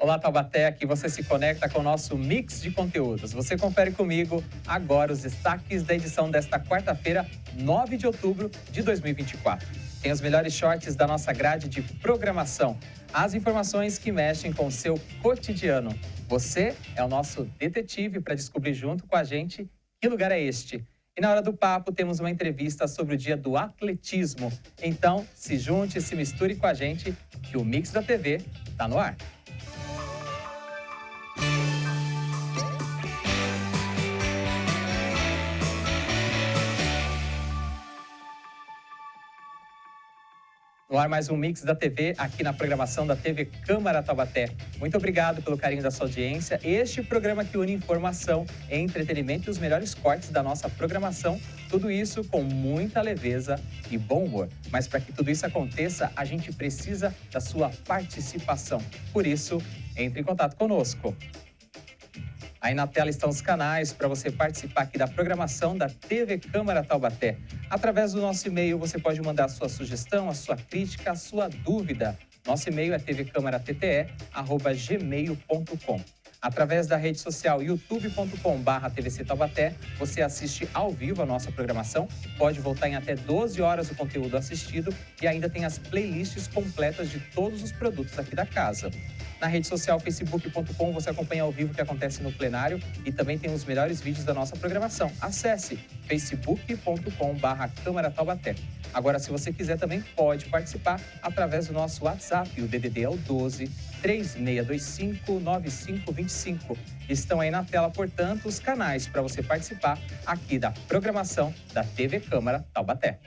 Olá, Taubaté, aqui você se conecta com o nosso mix de conteúdos. Você confere comigo agora os destaques da edição desta quarta-feira, 9 de outubro de 2024. Tem os melhores shorts da nossa grade de programação, as informações que mexem com o seu cotidiano. Você é o nosso detetive para descobrir junto com a gente que lugar é este. E na hora do papo temos uma entrevista sobre o dia do atletismo. Então, se junte e se misture com a gente, que o Mix da TV está no ar. No ar mais um Mix da TV, aqui na programação da TV Câmara Taubaté. Muito obrigado pelo carinho da sua audiência. Este programa que une informação, entretenimento e os melhores cortes da nossa programação. Tudo isso com muita leveza e bom humor. Mas para que tudo isso aconteça, a gente precisa da sua participação. Por isso, entre em contato conosco. Aí na tela estão os canais para você participar aqui da programação da TV Câmara Taubaté. Através do nosso e-mail você pode mandar a sua sugestão, a sua crítica, a sua dúvida. Nosso e-mail é tvcamaratte@gmail.com. Através da rede social youtube.com/TVC Taubaté, você assiste ao vivo a nossa programação, pode voltar em até 12 horas o conteúdo assistido e ainda tem as playlists completas de todos os produtos aqui da casa. Na rede social facebook.com você acompanha ao vivo o que acontece no plenário e também tem os melhores vídeos da nossa programação. Acesse facebook.com/Câmara Taubaté. Agora, se você quiser também pode participar através do nosso WhatsApp, o DDD é o 12 3625 9525. Estão aí na tela, portanto, os canais para você participar aqui da programação da TV Câmara Taubaté.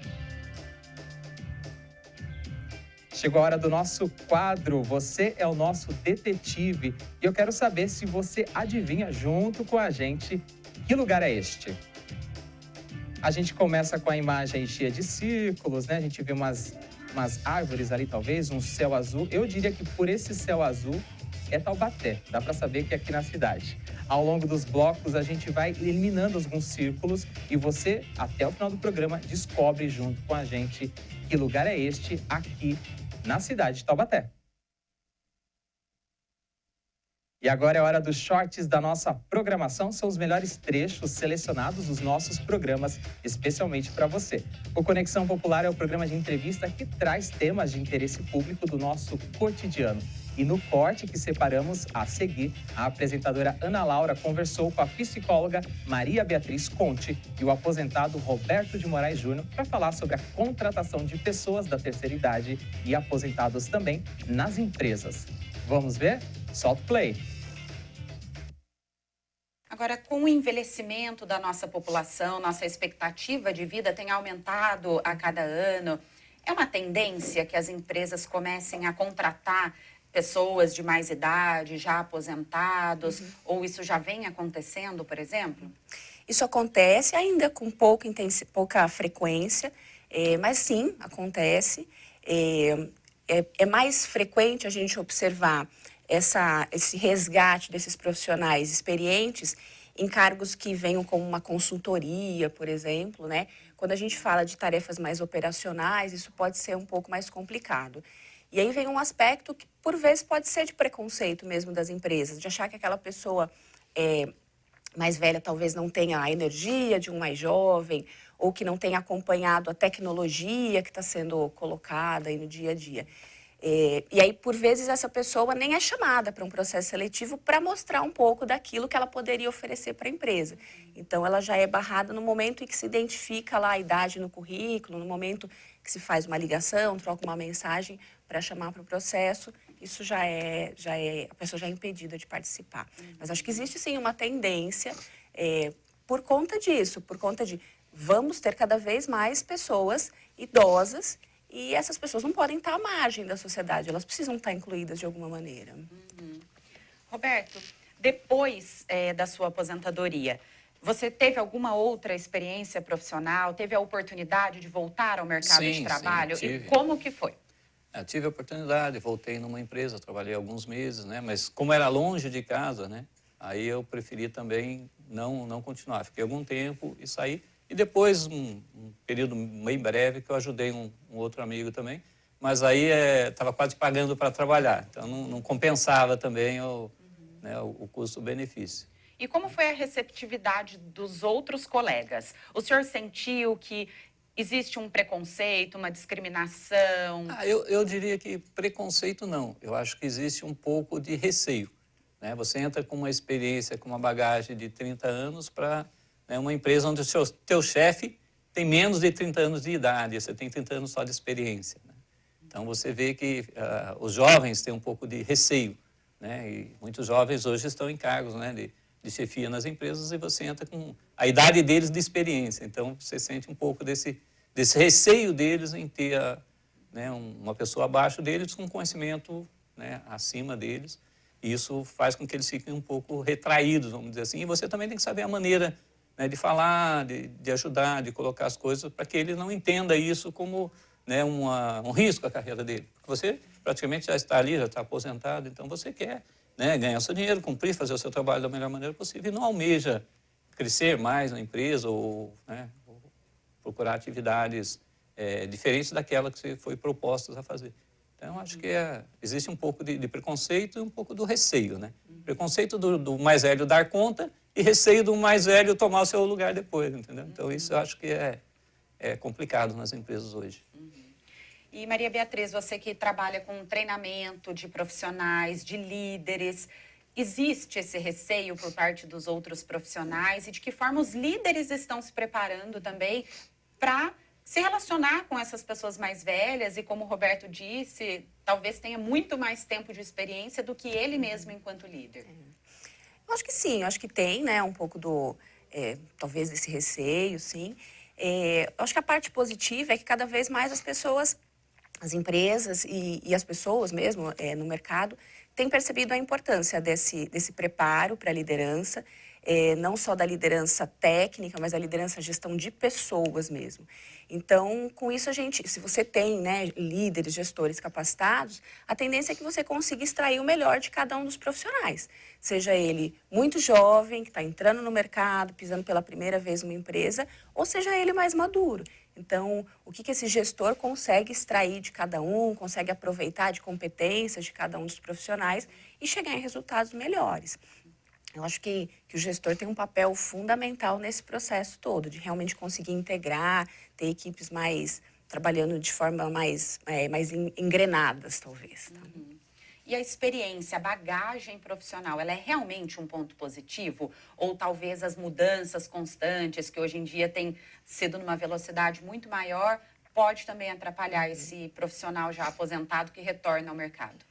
Chegou a hora do nosso quadro, você é o nosso detetive. E eu quero saber se você adivinha junto com a gente que lugar é este. A gente começa com a imagem cheia de círculos, né? A gente vê umas árvores ali talvez, um céu azul. Eu diria que por esse céu azul é Taubaté, dá para saber que é aqui na cidade. Ao longo dos blocos a gente vai eliminando alguns círculos e você, até o final do programa, descobre junto com a gente que lugar é este aqui na cidade de Taubaté. E agora é hora dos shorts da nossa programação. São os melhores trechos selecionados dos nossos programas, especialmente para você. O Conexão Popular é o programa de entrevista que traz temas de interesse público do nosso cotidiano. E no corte que separamos a seguir, a apresentadora Ana Laura conversou com a psicóloga Maria Beatriz Conte e o aposentado Roberto de Moraes Júnior para falar sobre a contratação de pessoas da terceira idade e aposentados também nas empresas. Vamos ver? Solta o play! Agora, com o envelhecimento da nossa população, nossa expectativa de vida tem aumentado a cada ano. É uma tendência que as empresas comecem a contratar pessoas de mais idade, já aposentados, ou isso já vem acontecendo, por exemplo? Isso acontece ainda com pouca frequência, mas sim, acontece. É mais frequente a gente observar esse resgate desses profissionais experientes em cargos que venham como uma consultoria, por exemplo, né? Quando a gente fala de tarefas mais operacionais, isso pode ser um pouco mais complicado. E aí vem um aspecto que, por vezes, pode ser de preconceito mesmo das empresas, de achar que aquela pessoa mais velha talvez não tenha a energia de um mais jovem, ou que não tenha acompanhado a tecnologia que está sendo colocada aí no dia a dia. E aí, por vezes, essa pessoa nem é chamada para um processo seletivo para mostrar um pouco daquilo que ela poderia oferecer para a empresa. Então, ela já é barrada no momento em que se identifica lá a idade no currículo, no momento que se faz uma ligação, troca uma mensagem para chamar para o processo. Isso a pessoa já é impedida de participar. Mas acho que existe, sim, uma tendência por conta disso, por conta de vamos ter cada vez mais pessoas idosas. E essas pessoas não podem estar à margem da sociedade, elas precisam estar incluídas de alguma maneira. Roberto, depois da sua aposentadoria, você teve alguma outra experiência profissional? Teve a oportunidade de voltar ao mercado de trabalho? Sim, tive. E como que foi? Eu tive a oportunidade, voltei numa empresa, trabalhei alguns meses, né? Mas como era longe de casa, né? Aí eu preferi também não continuar. Fiquei algum tempo e saí. E depois, um período bem breve, que eu ajudei um outro amigo também, mas aí estava quase pagando para trabalhar. Então, não compensava também né, o custo-benefício. E como foi a receptividade dos outros colegas? O senhor sentiu que existe um preconceito, uma discriminação? Eu diria que preconceito não. Eu acho que existe um pouco de receio. Né? Você entra com uma experiência, com uma bagagem de 30 anos para, né, uma empresa onde o teu chefe tem menos de 30 anos de idade, você tem 30 anos só de experiência. Né? Então, você vê que os jovens têm um pouco de receio. Né? E muitos jovens hoje estão em cargos, né, de chefia nas empresas e você entra com a idade deles de experiência. Então, você sente um pouco desse receio deles em ter né, uma pessoa abaixo deles com conhecimento, né, acima deles. E isso faz com que eles fiquem um pouco retraídos, vamos dizer assim. E você também tem que saber a maneira, né, de falar, de ajudar, de colocar as coisas para que ele não entenda isso como, né, um risco à carreira dele. Porque você praticamente já está ali, já está aposentado, então você quer, né, ganhar seu dinheiro, cumprir, fazer o seu trabalho da melhor maneira possível e não almeja crescer mais na empresa ou, né, procurar atividades diferentes daquela que você foi propostas a fazer. Então, acho que existe um pouco de preconceito e um pouco do receio, né? Preconceito do mais velho dar conta e receio do mais velho tomar o seu lugar depois, entendeu? Então, isso eu acho que é complicado nas empresas hoje. E Maria Beatriz, você que trabalha com treinamento de profissionais, de líderes, existe esse receio por parte dos outros profissionais? E de que forma os líderes estão se preparando também para se relacionar com essas pessoas mais velhas? E como o Roberto disse, talvez tenha muito mais tempo de experiência do que ele mesmo enquanto líder. Eu acho que sim, eu acho que tem, né, um pouco talvez desse receio, sim. Eu acho que a parte positiva é que cada vez mais as pessoas, as empresas e as pessoas mesmo no mercado têm percebido a importância desse preparo para a liderança, não só da liderança técnica, mas da liderança gestão de pessoas mesmo. Então, com isso se você tem, né, líderes, gestores capacitados, a tendência é que você consiga extrair o melhor de cada um dos profissionais. Seja ele muito jovem, que está entrando no mercado, pisando pela primeira vez numa empresa, ou seja ele mais maduro. Então, o que esse gestor consegue extrair de cada um, consegue aproveitar de competências de cada um dos profissionais e chegar em resultados melhores. Eu acho que o gestor tem um papel fundamental nesse processo todo, de realmente conseguir integrar, ter equipes trabalhando de forma mais engrenadas, talvez. Tá? E a experiência, a bagagem profissional, ela é realmente um ponto positivo? Ou talvez as mudanças constantes, que hoje em dia têm sido numa velocidade muito maior, pode também atrapalhar esse profissional já aposentado que retorna ao mercado?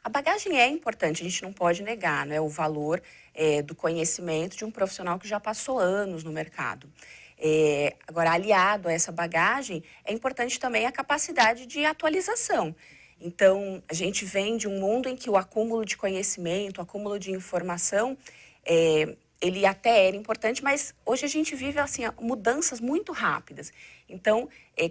A bagagem é importante, a gente não pode negar, né, o valor do conhecimento de um profissional que já passou anos no mercado. Agora, aliado a essa bagagem, é importante também a capacidade de atualização. Então, a gente vem de um mundo em que o acúmulo de conhecimento, o acúmulo de informação, ele até era importante, mas hoje a gente vive assim, mudanças muito rápidas. Então,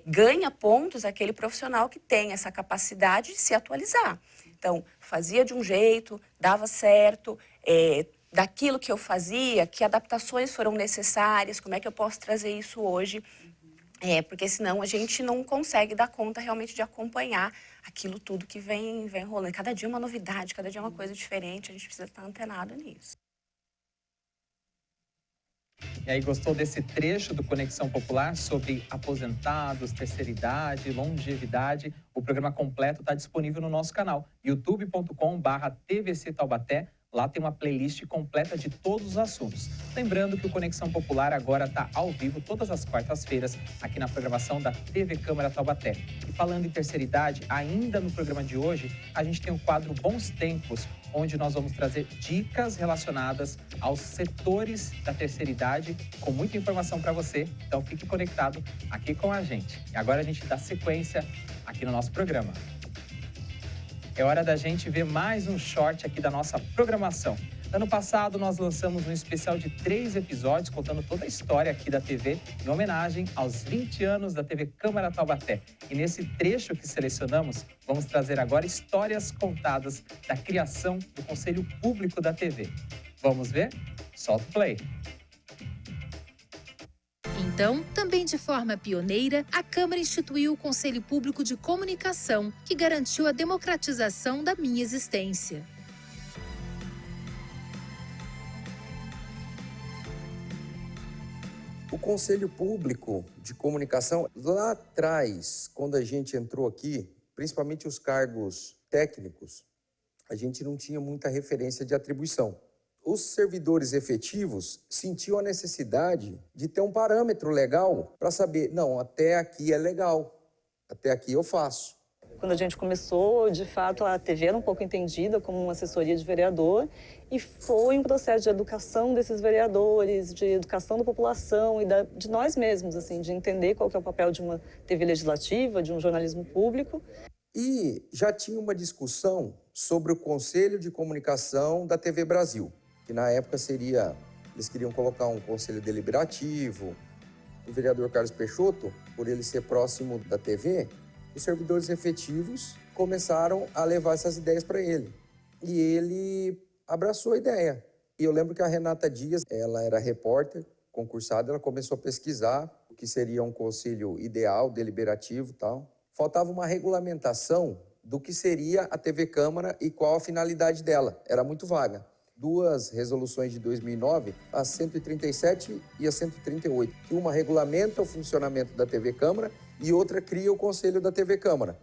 ganha pontos aquele profissional que tem essa capacidade de se atualizar. Então, fazia de um jeito, dava certo, daquilo que eu fazia, que adaptações foram necessárias, como é que eu posso trazer isso hoje? Porque senão a gente não consegue dar conta realmente de acompanhar aquilo tudo que vem rolando. Cada dia é uma novidade, cada dia é uma coisa diferente, a gente precisa estar antenado nisso. E aí, gostou desse trecho do Conexão Popular sobre aposentados, terceira idade, longevidade? O programa completo está disponível no nosso canal, youtube.com/TVC Taubaté. Lá tem uma playlist completa de todos os assuntos. Lembrando que o Conexão Popular agora está ao vivo todas as quartas-feiras aqui na programação da TV Câmara Taubaté. E falando em terceira idade, ainda no programa de hoje, a gente tem o quadro Bons Tempos, onde nós vamos trazer dicas relacionadas aos setores da terceira idade, com muita informação para você. Então fique conectado aqui com a gente. E agora a gente dá sequência aqui no nosso programa. É hora da gente ver mais um short aqui da nossa programação. Ano passado, nós lançamos um especial de 3 episódios contando toda a história aqui da TV, em homenagem aos 20 anos da TV Câmara Taubaté. E nesse trecho que selecionamos, vamos trazer agora histórias contadas da criação do Conselho Público da TV. Vamos ver? Solta o play! Em então, também de forma pioneira, a Câmara instituiu o Conselho Público de Comunicação, que garantiu a democratização da minha existência. O Conselho Público de Comunicação, lá atrás, quando a gente entrou aqui, principalmente os cargos técnicos, a gente não tinha muita referência de atribuição. Os servidores efetivos sentiam a necessidade de ter um parâmetro legal para saber, não, até aqui é legal, até aqui eu faço. Quando a gente começou, de fato, a TV era um pouco entendida como uma assessoria de vereador e foi um processo de educação desses vereadores, de educação da população e de nós mesmos, assim, de entender qual que é o papel de uma TV legislativa, de um jornalismo público. E já tinha uma discussão sobre o Conselho de Comunicação da TV Brasil, que na época eles queriam colocar um conselho deliberativo. O vereador Carlos Peixoto, por ele ser próximo da TV, os servidores efetivos começaram a levar essas ideias para ele. E ele abraçou a ideia. E eu lembro que a Renata Dias, ela era repórter, concursada, ela começou a pesquisar o que seria um conselho ideal, deliberativo e tal. Faltava uma regulamentação do que seria a TV Câmara e qual a finalidade dela. Era muito vaga. 2 resoluções de 2009, a 137 e a 138, que uma regulamenta o funcionamento da TV Câmara e outra cria o Conselho da TV Câmara.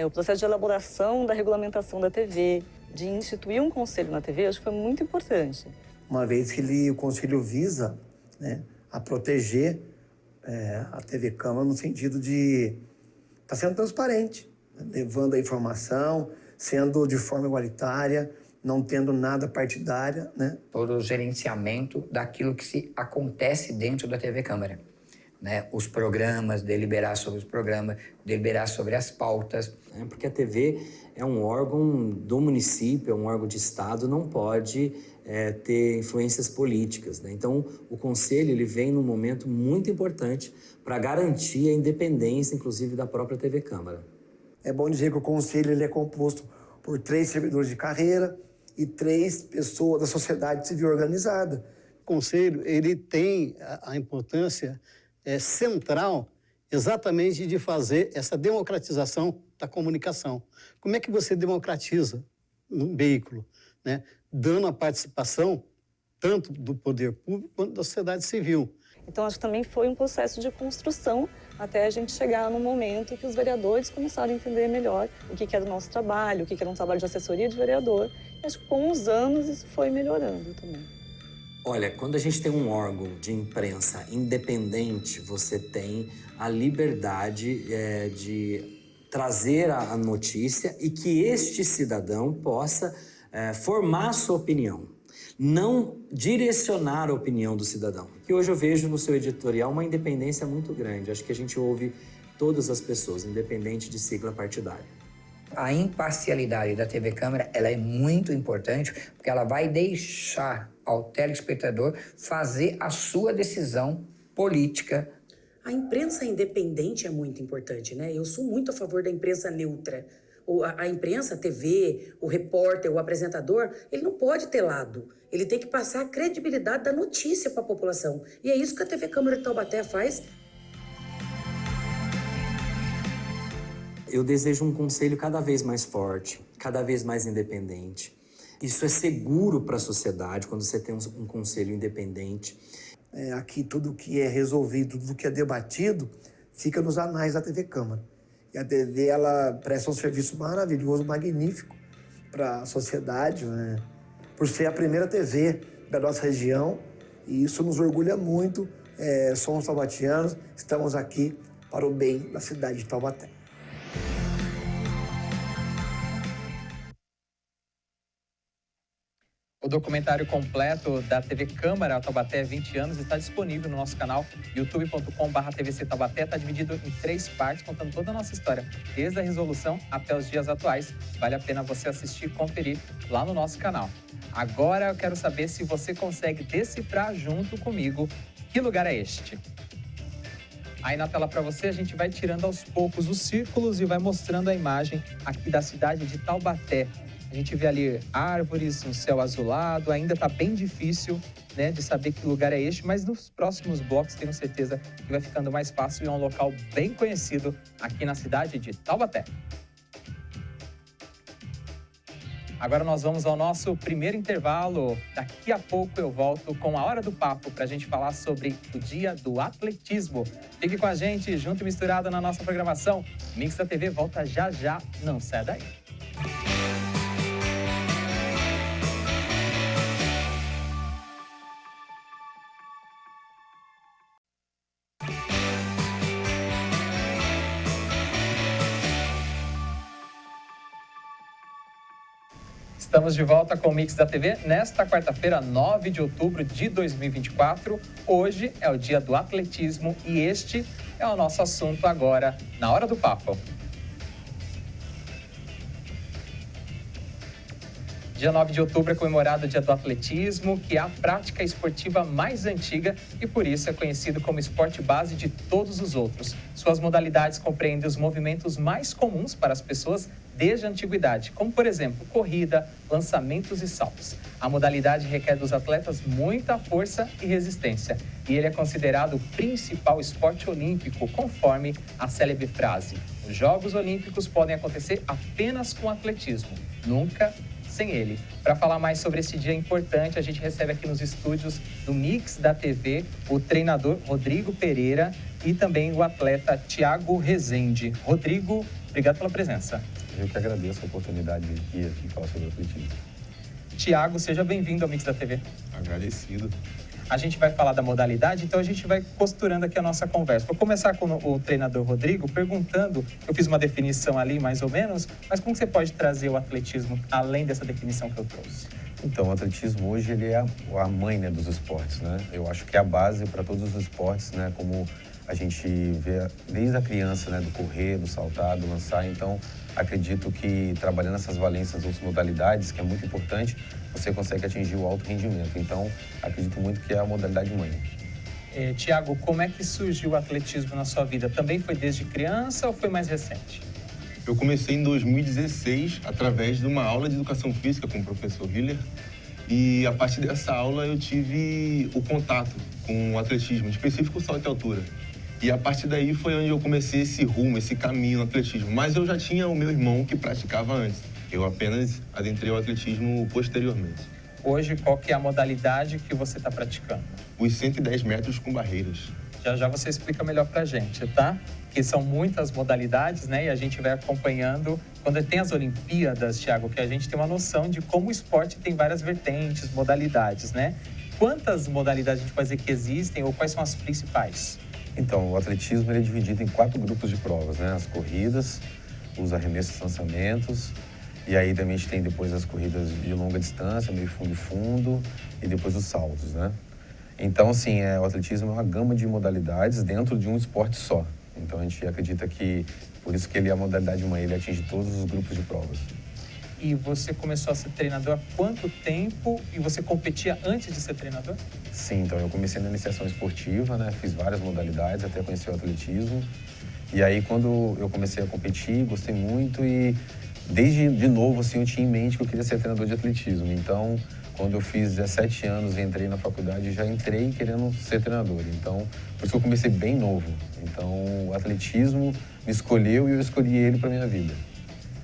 O processo de elaboração da regulamentação da TV, de instituir um conselho na TV, acho que foi muito importante. Uma vez que o Conselho visa, né, a proteger a TV Câmara no sentido de estar sendo transparente, né, levando a informação, sendo de forma igualitária, não tendo nada partidária, né? Todo o gerenciamento daquilo que acontece dentro da TV Câmara. Né, os programas, deliberar sobre os programas, deliberar sobre as pautas. Porque a TV é um órgão do município, é um órgão de Estado, não pode ter influências políticas. Né? Então, o Conselho ele vem num momento muito importante para garantir a independência, inclusive, da própria TV Câmara. É bom dizer que o Conselho ele é composto por 3 servidores de carreira e 3 pessoas da sociedade civil organizada. O Conselho ele tem a importância central exatamente de fazer essa democratização da comunicação. Como é que você democratiza um veículo? Né? Dando a participação tanto do poder público quanto da sociedade civil. Então, acho que também foi um processo de construção até a gente chegar num momento que os vereadores começaram a entender melhor o que era o nosso trabalho, o que era um trabalho de assessoria de vereador. E acho que com os anos isso foi melhorando também. Olha, quando a gente tem um órgão de imprensa independente, você tem a liberdade de trazer a notícia e que este cidadão possa formar a sua opinião, não direcionar a opinião do cidadão. Que hoje eu vejo no seu editorial uma independência muito grande. Acho que a gente ouve todas as pessoas, independente de sigla partidária. A imparcialidade da TV Câmara ela é muito importante porque ela vai deixar ao telespectador fazer a sua decisão política. A imprensa independente é muito importante, né? Eu sou muito a favor da imprensa neutra. A imprensa, a TV, o repórter, o apresentador, ele não pode ter lado. Ele tem que passar a credibilidade da notícia para a população. E é isso que a TV Câmara de Taubaté faz. Eu desejo um conselho cada vez mais forte, cada vez mais independente. Isso é seguro para a sociedade quando você tem um conselho independente. Aqui tudo que é resolvido, tudo que é debatido, fica nos anais da TV Câmara. E a TV ela presta um serviço maravilhoso, magnífico para a sociedade, né? Por ser a primeira TV da nossa região. E isso nos orgulha muito. Somos taubatianos, estamos aqui para o bem da cidade de Taubaté. O documentário completo da TV Câmara Taubaté 20 anos está disponível no nosso canal youtube.com/tvc Taubaté. Está dividido em 3 partes, contando toda a nossa história, desde a resolução até os dias atuais. Vale a pena você assistir e conferir lá no nosso canal. Agora eu quero saber se você consegue decifrar junto comigo que lugar é este. Aí na tela para você a gente vai tirando aos poucos os círculos e vai mostrando a imagem aqui da cidade de Taubaté. A gente vê ali árvores, um céu azulado, ainda está bem difícil né, de saber que lugar é este, mas nos próximos blocos tenho certeza que vai ficando mais fácil e é um local bem conhecido aqui na cidade de Taubaté. Agora nós vamos ao nosso primeiro intervalo. Daqui a pouco eu volto com a Hora do Papo para a gente falar sobre o Dia do Atletismo. Fique com a gente, junto e misturado na nossa programação. Mix da TV volta já já, não sai daí. Estamos de volta com o Mix da TV nesta quarta-feira, 9 de outubro de 2024. Hoje é o Dia do Atletismo e este é o nosso assunto agora na Hora do Papo. Dia 9 de outubro é comemorado o Dia do Atletismo, que é a prática esportiva mais antiga e por isso é conhecido como esporte base de todos os outros. Suas modalidades compreendem os movimentos mais comuns para as pessoas desde a antiguidade, como por exemplo, corrida, lançamentos e saltos. A modalidade requer dos atletas muita força e resistência e ele é considerado o principal esporte olímpico, conforme a célebre frase: os Jogos Olímpicos podem acontecer apenas com atletismo, nunca sem ele. Para falar mais sobre esse dia importante, a gente recebe aqui nos estúdios do Mix da TV o treinador Rodrigo Pereira e também o atleta Thiago Rezende. Rodrigo, obrigado pela presença. Eu que agradeço a oportunidade de vir aqui falar sobre o atletismo. Thiago, seja bem-vindo ao Mix da TV. Agradecido. A gente vai falar da modalidade, então a gente vai costurando aqui a nossa conversa. Vou começar com o treinador Rodrigo perguntando, eu fiz uma definição ali mais ou menos, mas como você pode trazer o atletismo além dessa definição que eu trouxe? Então, o atletismo hoje ele é a mãe, né, dos esportes, né? Eu acho que é a base para todos os esportes, né? Como a gente vê desde a criança, né? Do correr, do saltar, do lançar. Então, acredito que trabalhando essas valências, outras modalidades, que é muito importante, você consegue atingir o alto rendimento. Então, acredito muito que é a modalidade mãe. Thiago, como é que surgiu o atletismo na sua vida? Também foi desde criança ou foi mais recente? Eu comecei em 2016 através de uma aula de educação física com o professor Hiller. E a partir dessa aula eu tive o contato com o atletismo, em específico o salto de altura. E a partir daí foi onde eu comecei esse rumo, esse caminho no atletismo. Mas eu já tinha o meu irmão que praticava antes. Eu apenas adentrei o atletismo posteriormente. Hoje, qual que é a modalidade que você está praticando? Os 110 metros com barreiras. Já já você explica melhor pra gente, tá? Que são muitas modalidades, né? E a gente vai acompanhando. Quando tem as Olimpíadas, Thiago, que a gente tem uma noção de como o esporte tem várias vertentes, modalidades, né? Quantas modalidades a gente pode dizer que existem ou quais são as principais? Então, o atletismo ele é dividido em 4 grupos de provas, né? As corridas, os arremessos e lançamentos, e aí também a gente tem depois as corridas de longa distância, meio fundo e fundo, e depois os saltos, né? Então, assim, o atletismo é uma gama de modalidades dentro de um esporte só. Então, a gente acredita que, por isso que ele é a modalidade mãe, ele atinge todos os grupos de provas. E você começou a ser treinador há quanto tempo? E você competia antes de ser treinador? Sim, então eu comecei na iniciação esportiva, né? Fiz várias modalidades até conhecer o atletismo. E aí, quando eu comecei a competir, gostei muito e desde de novo, assim, eu tinha em mente que eu queria ser treinador de atletismo. Então, quando eu fiz 17 anos e entrei na faculdade, já entrei querendo ser treinador. Então, por isso que eu comecei bem novo. Então, o atletismo me escolheu e eu escolhi ele para minha vida.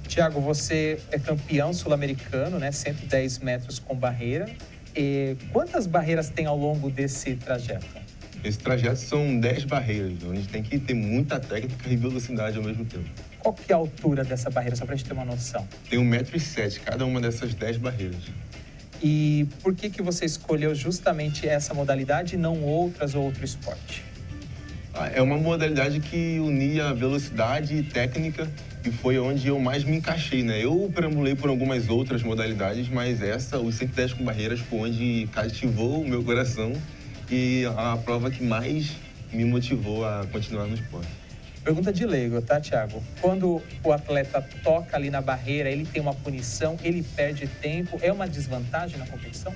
Thiago, você é campeão sul-americano, né? 110 metros com barreira. E quantas barreiras tem ao longo desse trajeto? Esse trajeto são 10 barreiras, onde a gente tem que ter muita técnica e velocidade ao mesmo tempo. Qual que é a altura dessa barreira, só pra gente ter uma noção? Tem 1,7 m cada uma dessas 10 barreiras. E por que você escolheu justamente essa modalidade e não outras ou outro esporte? É uma modalidade que unia velocidade e técnica e foi onde eu mais me encaixei, né? Eu perambulei por algumas outras modalidades, mas essa, os 110 com barreiras, foi onde cativou o meu coração e a prova que mais me motivou a continuar no esporte. Pergunta de leigo, tá, Thiago? Quando o atleta toca ali na barreira, ele tem uma punição, ele perde tempo, é uma desvantagem na competição?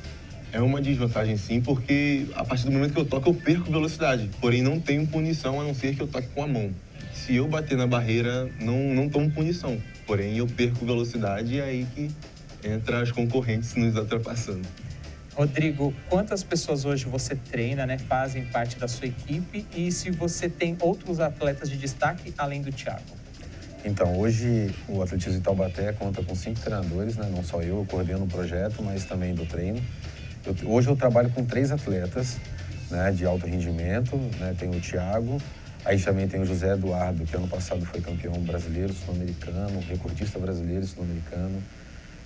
É uma desvantagem sim, porque a partir do momento que eu toco, eu perco velocidade. Porém, não tenho punição, a não ser que eu toque com a mão. Se eu bater na barreira, não tomo punição. Porém, eu perco velocidade e é aí que entra as concorrentes nos ultrapassando. Rodrigo, quantas pessoas hoje você treina, né, fazem parte da sua equipe e se você tem outros atletas de destaque além do Thiago? Então, hoje o Atletismo de Taubaté conta com 5 treinadores, né? Não só eu coordeno o projeto, mas também do treino. Hoje eu trabalho com 3 atletas, né, de alto rendimento, né? Tem o Thiago, aí também tem o José Eduardo, que ano passado foi campeão brasileiro, sul-americano, recordista brasileiro, sul-americano.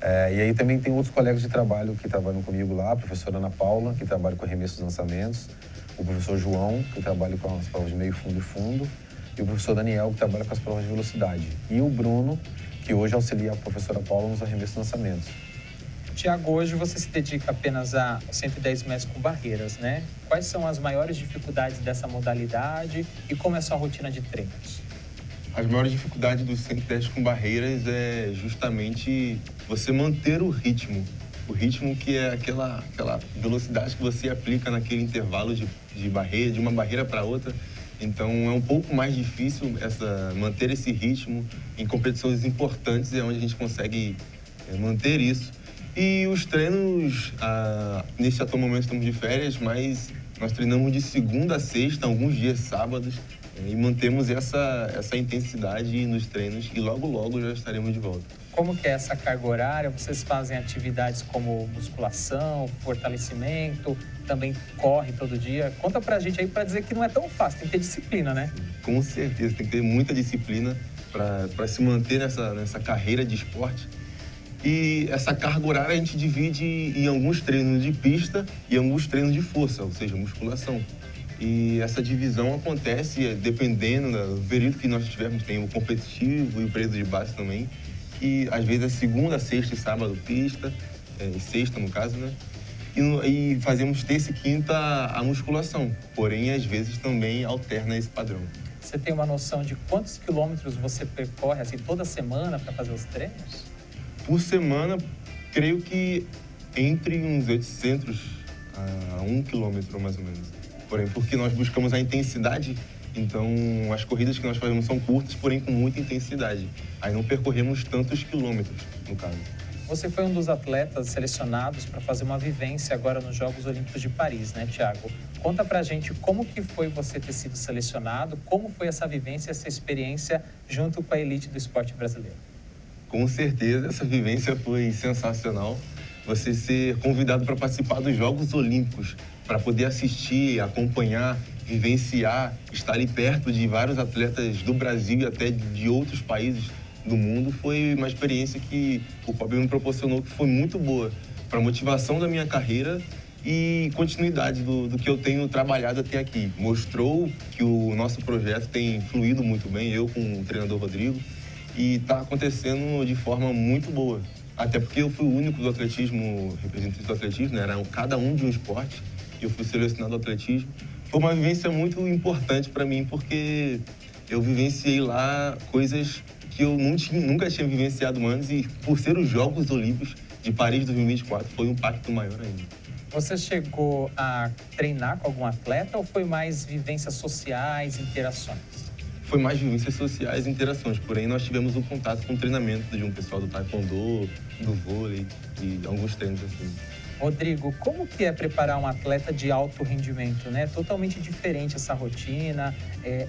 E aí também tem outros colegas de trabalho que trabalham comigo lá, a professora Ana Paula, que trabalha com arremesso dos lançamentos, o professor João, que trabalha com as provas de meio fundo e fundo, e o professor Daniel, que trabalha com as provas de velocidade. E o Bruno, que hoje auxilia a professora Paula nos arremessos dos lançamentos. Thiago, hoje você se dedica apenas a 110 metros com barreiras, né? Quais são as maiores dificuldades dessa modalidade e como é a sua rotina de treinos? As maiores dificuldades do 110 com barreiras é justamente você manter o ritmo. O ritmo que é aquela velocidade que você aplica naquele intervalo de barreira, de uma barreira para outra. Então é um pouco mais difícil manter esse ritmo em competições importantes, é onde a gente consegue manter isso. E os treinos, nesse atual momento estamos de férias, mas nós treinamos de segunda a sexta, alguns dias sábados, e mantemos essa intensidade nos treinos e logo já estaremos de volta. Como que é essa carga horária? Vocês fazem atividades como musculação, fortalecimento, também corre todo dia? Conta pra gente aí pra dizer que não é tão fácil, tem que ter disciplina, né? Com certeza, tem que ter muita disciplina para se manter nessa carreira de esporte. E essa carga horária a gente divide em alguns treinos de pista e alguns treinos de força, ou seja, musculação. E essa divisão acontece dependendo do período que nós tivermos. Tem o competitivo e o período de base também. E às vezes é segunda, sexta e sábado pista, sexta no caso, né? E fazemos terça e quinta a musculação. Porém, às vezes também alterna esse padrão. Você tem uma noção de quantos quilômetros você percorre assim toda semana para fazer os treinos? Por semana, creio que entre uns 800 a 1 quilômetro, mais ou menos. Porém, porque nós buscamos a intensidade, então as corridas que nós fazemos são curtas, porém com muita intensidade. Aí não percorremos tantos quilômetros, no caso. Você foi um dos atletas selecionados para fazer uma vivência agora nos Jogos Olímpicos de Paris, né, Thiago? Conta pra gente como que foi você ter sido selecionado, como foi essa vivência, essa experiência junto com a elite do esporte brasileiro. Com certeza, essa vivência foi sensacional. Você ser convidado para participar dos Jogos Olímpicos, para poder assistir, acompanhar, vivenciar, estar ali perto de vários atletas do Brasil e até de outros países do mundo, foi uma experiência que o COB me proporcionou, que foi muito boa para a motivação da minha carreira e continuidade do que eu tenho trabalhado até aqui. Mostrou que o nosso projeto tem fluído muito bem, eu com o treinador Rodrigo, e está acontecendo de forma muito boa. Até porque eu fui o único do atletismo, representante do atletismo, né? Era cada um de um esporte, e eu fui selecionado ao atletismo. Foi uma vivência muito importante para mim, porque eu vivenciei lá coisas que eu nunca tinha vivenciado antes, e por ser os Jogos Olímpicos de Paris 2024, foi um impacto maior ainda. Você chegou a treinar com algum atleta ou foi mais vivências sociais, interações? Foi mais vivências sociais e interações, porém nós tivemos um contato com o treinamento de um pessoal do taekwondo, do vôlei e alguns treinos assim. Rodrigo, como que é preparar um atleta de alto rendimento, né? Totalmente diferente essa rotina,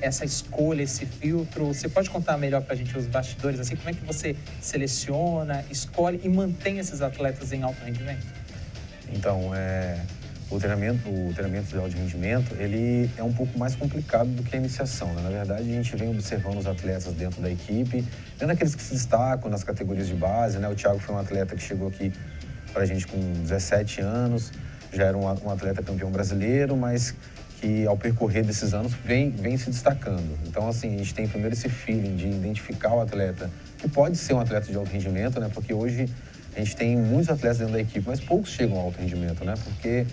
essa escolha, esse filtro. Você pode contar melhor pra gente os bastidores, assim, como é que você seleciona, escolhe e mantém esses atletas em alto rendimento? Então, o treinamento de alto rendimento, ele é um pouco mais complicado do que a iniciação, né? Na verdade, a gente vem observando os atletas dentro da equipe, dentro daqueles que se destacam nas categorias de base, né? O Thiago foi um atleta que chegou aqui pra gente com 17 anos, já era um atleta campeão brasileiro, mas que ao percorrer desses anos vem se destacando. Então, assim, a gente tem primeiro esse feeling de identificar o atleta, que pode ser um atleta de alto rendimento, né? Porque hoje a gente tem muitos atletas dentro da equipe, mas poucos chegam ao alto rendimento, né? Porque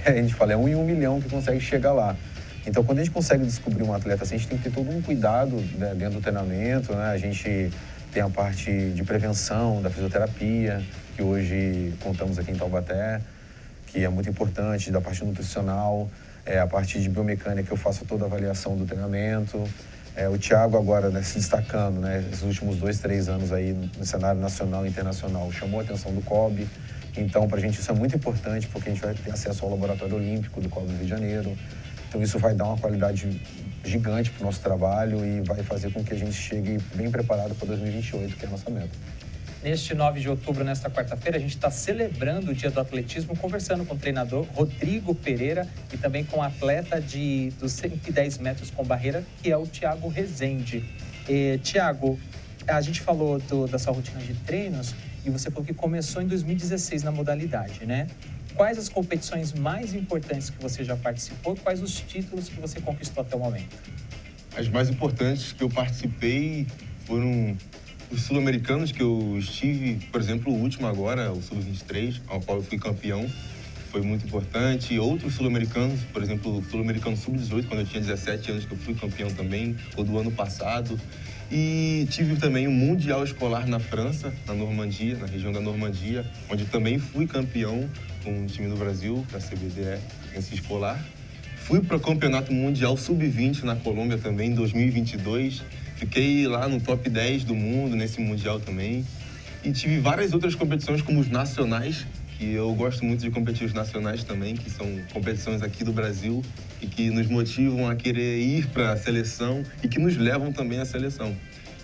a gente fala, é 1 em 1 milhão que consegue chegar lá. Então, quando a gente consegue descobrir um atleta assim, a gente tem que ter todo um cuidado, né, dentro do treinamento, né? A gente tem a parte de prevenção, da fisioterapia, que hoje contamos aqui em Taubaté, que é muito importante, da parte nutricional, a parte de biomecânica, eu faço toda a avaliação do treinamento. O Thiago agora, né, se destacando, né, esses últimos 2, 3 anos aí no cenário nacional e internacional, chamou a atenção do COB, Então, para a gente isso é muito importante, porque a gente vai ter acesso ao Laboratório Olímpico do Colo do Rio de Janeiro. Então, isso vai dar uma qualidade gigante para o nosso trabalho e vai fazer com que a gente chegue bem preparado para 2028, que é a nossa meta. Neste 9 de outubro, nesta quarta-feira, a gente está celebrando o Dia do Atletismo, conversando com o treinador Rodrigo Pereira e também com o atleta dos 110 metros com barreira, que é o Thiago Rezende. Thiago, a gente falou da sua rotina de treinos e você falou que começou em 2016 na modalidade, né? Quais as competições mais importantes que você já participou e quais os títulos que você conquistou até o momento? As mais importantes que eu participei foram os sul-americanos, que eu estive, por exemplo, o último agora, o Sub-23, ao qual eu fui campeão. Foi muito importante. E outros sul-americanos, por exemplo, o sul-americano Sub-18, quando eu tinha 17 anos, que eu fui campeão também, ou do ano passado. E tive também um Mundial Escolar na França, na Normandia, na região da Normandia, onde também fui campeão com o time do Brasil, da CBDE, nesse escolar. Fui para o Campeonato Mundial Sub-20 na Colômbia também, em 2022. Fiquei lá no top 10 do mundo, nesse Mundial também. E tive várias outras competições, como os nacionais, que eu gosto muito de competir os nacionais também, que são competições aqui do Brasil e que nos motivam a querer ir para a seleção e que nos levam também à seleção.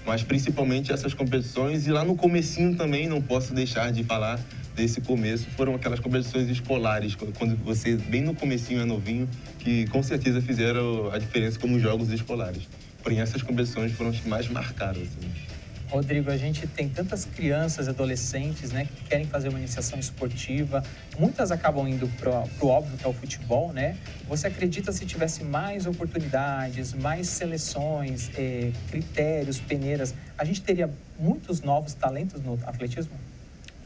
Mas principalmente essas competições, e lá no comecinho também, não posso deixar de falar desse começo, foram aquelas competições escolares, quando você bem no comecinho é novinho, que com certeza fizeram a diferença como jogos escolares. Porém, essas competições foram as que mais marcaram, assim. Rodrigo, a gente tem tantas crianças e adolescentes, né, que querem fazer uma iniciação esportiva. Muitas acabam indo pro óbvio, que é o futebol, né? Você acredita, se tivesse mais oportunidades, mais seleções, critérios, peneiras, a gente teria muitos novos talentos no atletismo?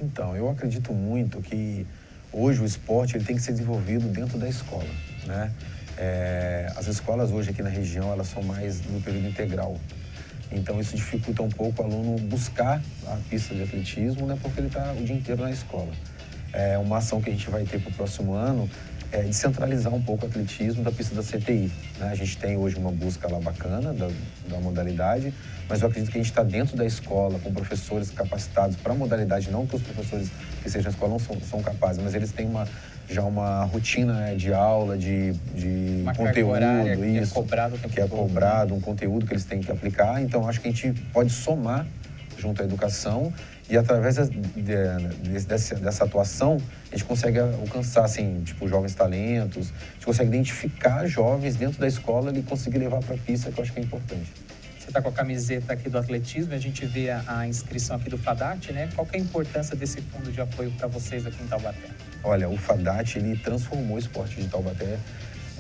Então, eu acredito muito que hoje o esporte ele tem que ser desenvolvido dentro da escola, né? As escolas hoje aqui na região, elas são mais no período integral. Então, isso dificulta um pouco o aluno buscar a pista de atletismo, né? Porque ele está o dia inteiro na escola. Uma ação que a gente vai ter para o próximo ano é descentralizar um pouco o atletismo da pista da CTI, né? A gente tem hoje uma busca lá bacana da modalidade, mas eu acredito que a gente está dentro da escola, com professores capacitados para a modalidade, não que os professores que sejam na escola não são capazes, mas eles têm já uma rotina, né, de aula, de uma conteúdo, horária, isso, que é cobrado, um conteúdo que eles têm que aplicar. Então, acho que a gente pode somar junto à educação e através dessa atuação a gente consegue alcançar, assim, tipo, jovens talentos, a gente consegue identificar jovens dentro da escola e conseguir levar para a pista, que eu acho que é importante. Você está com a camiseta aqui do atletismo, a gente vê a inscrição aqui do FADAT, né? Qual que é a importância desse fundo de apoio para vocês aqui em Taubaté? Olha, o FADAT, ele transformou o esporte de Taubaté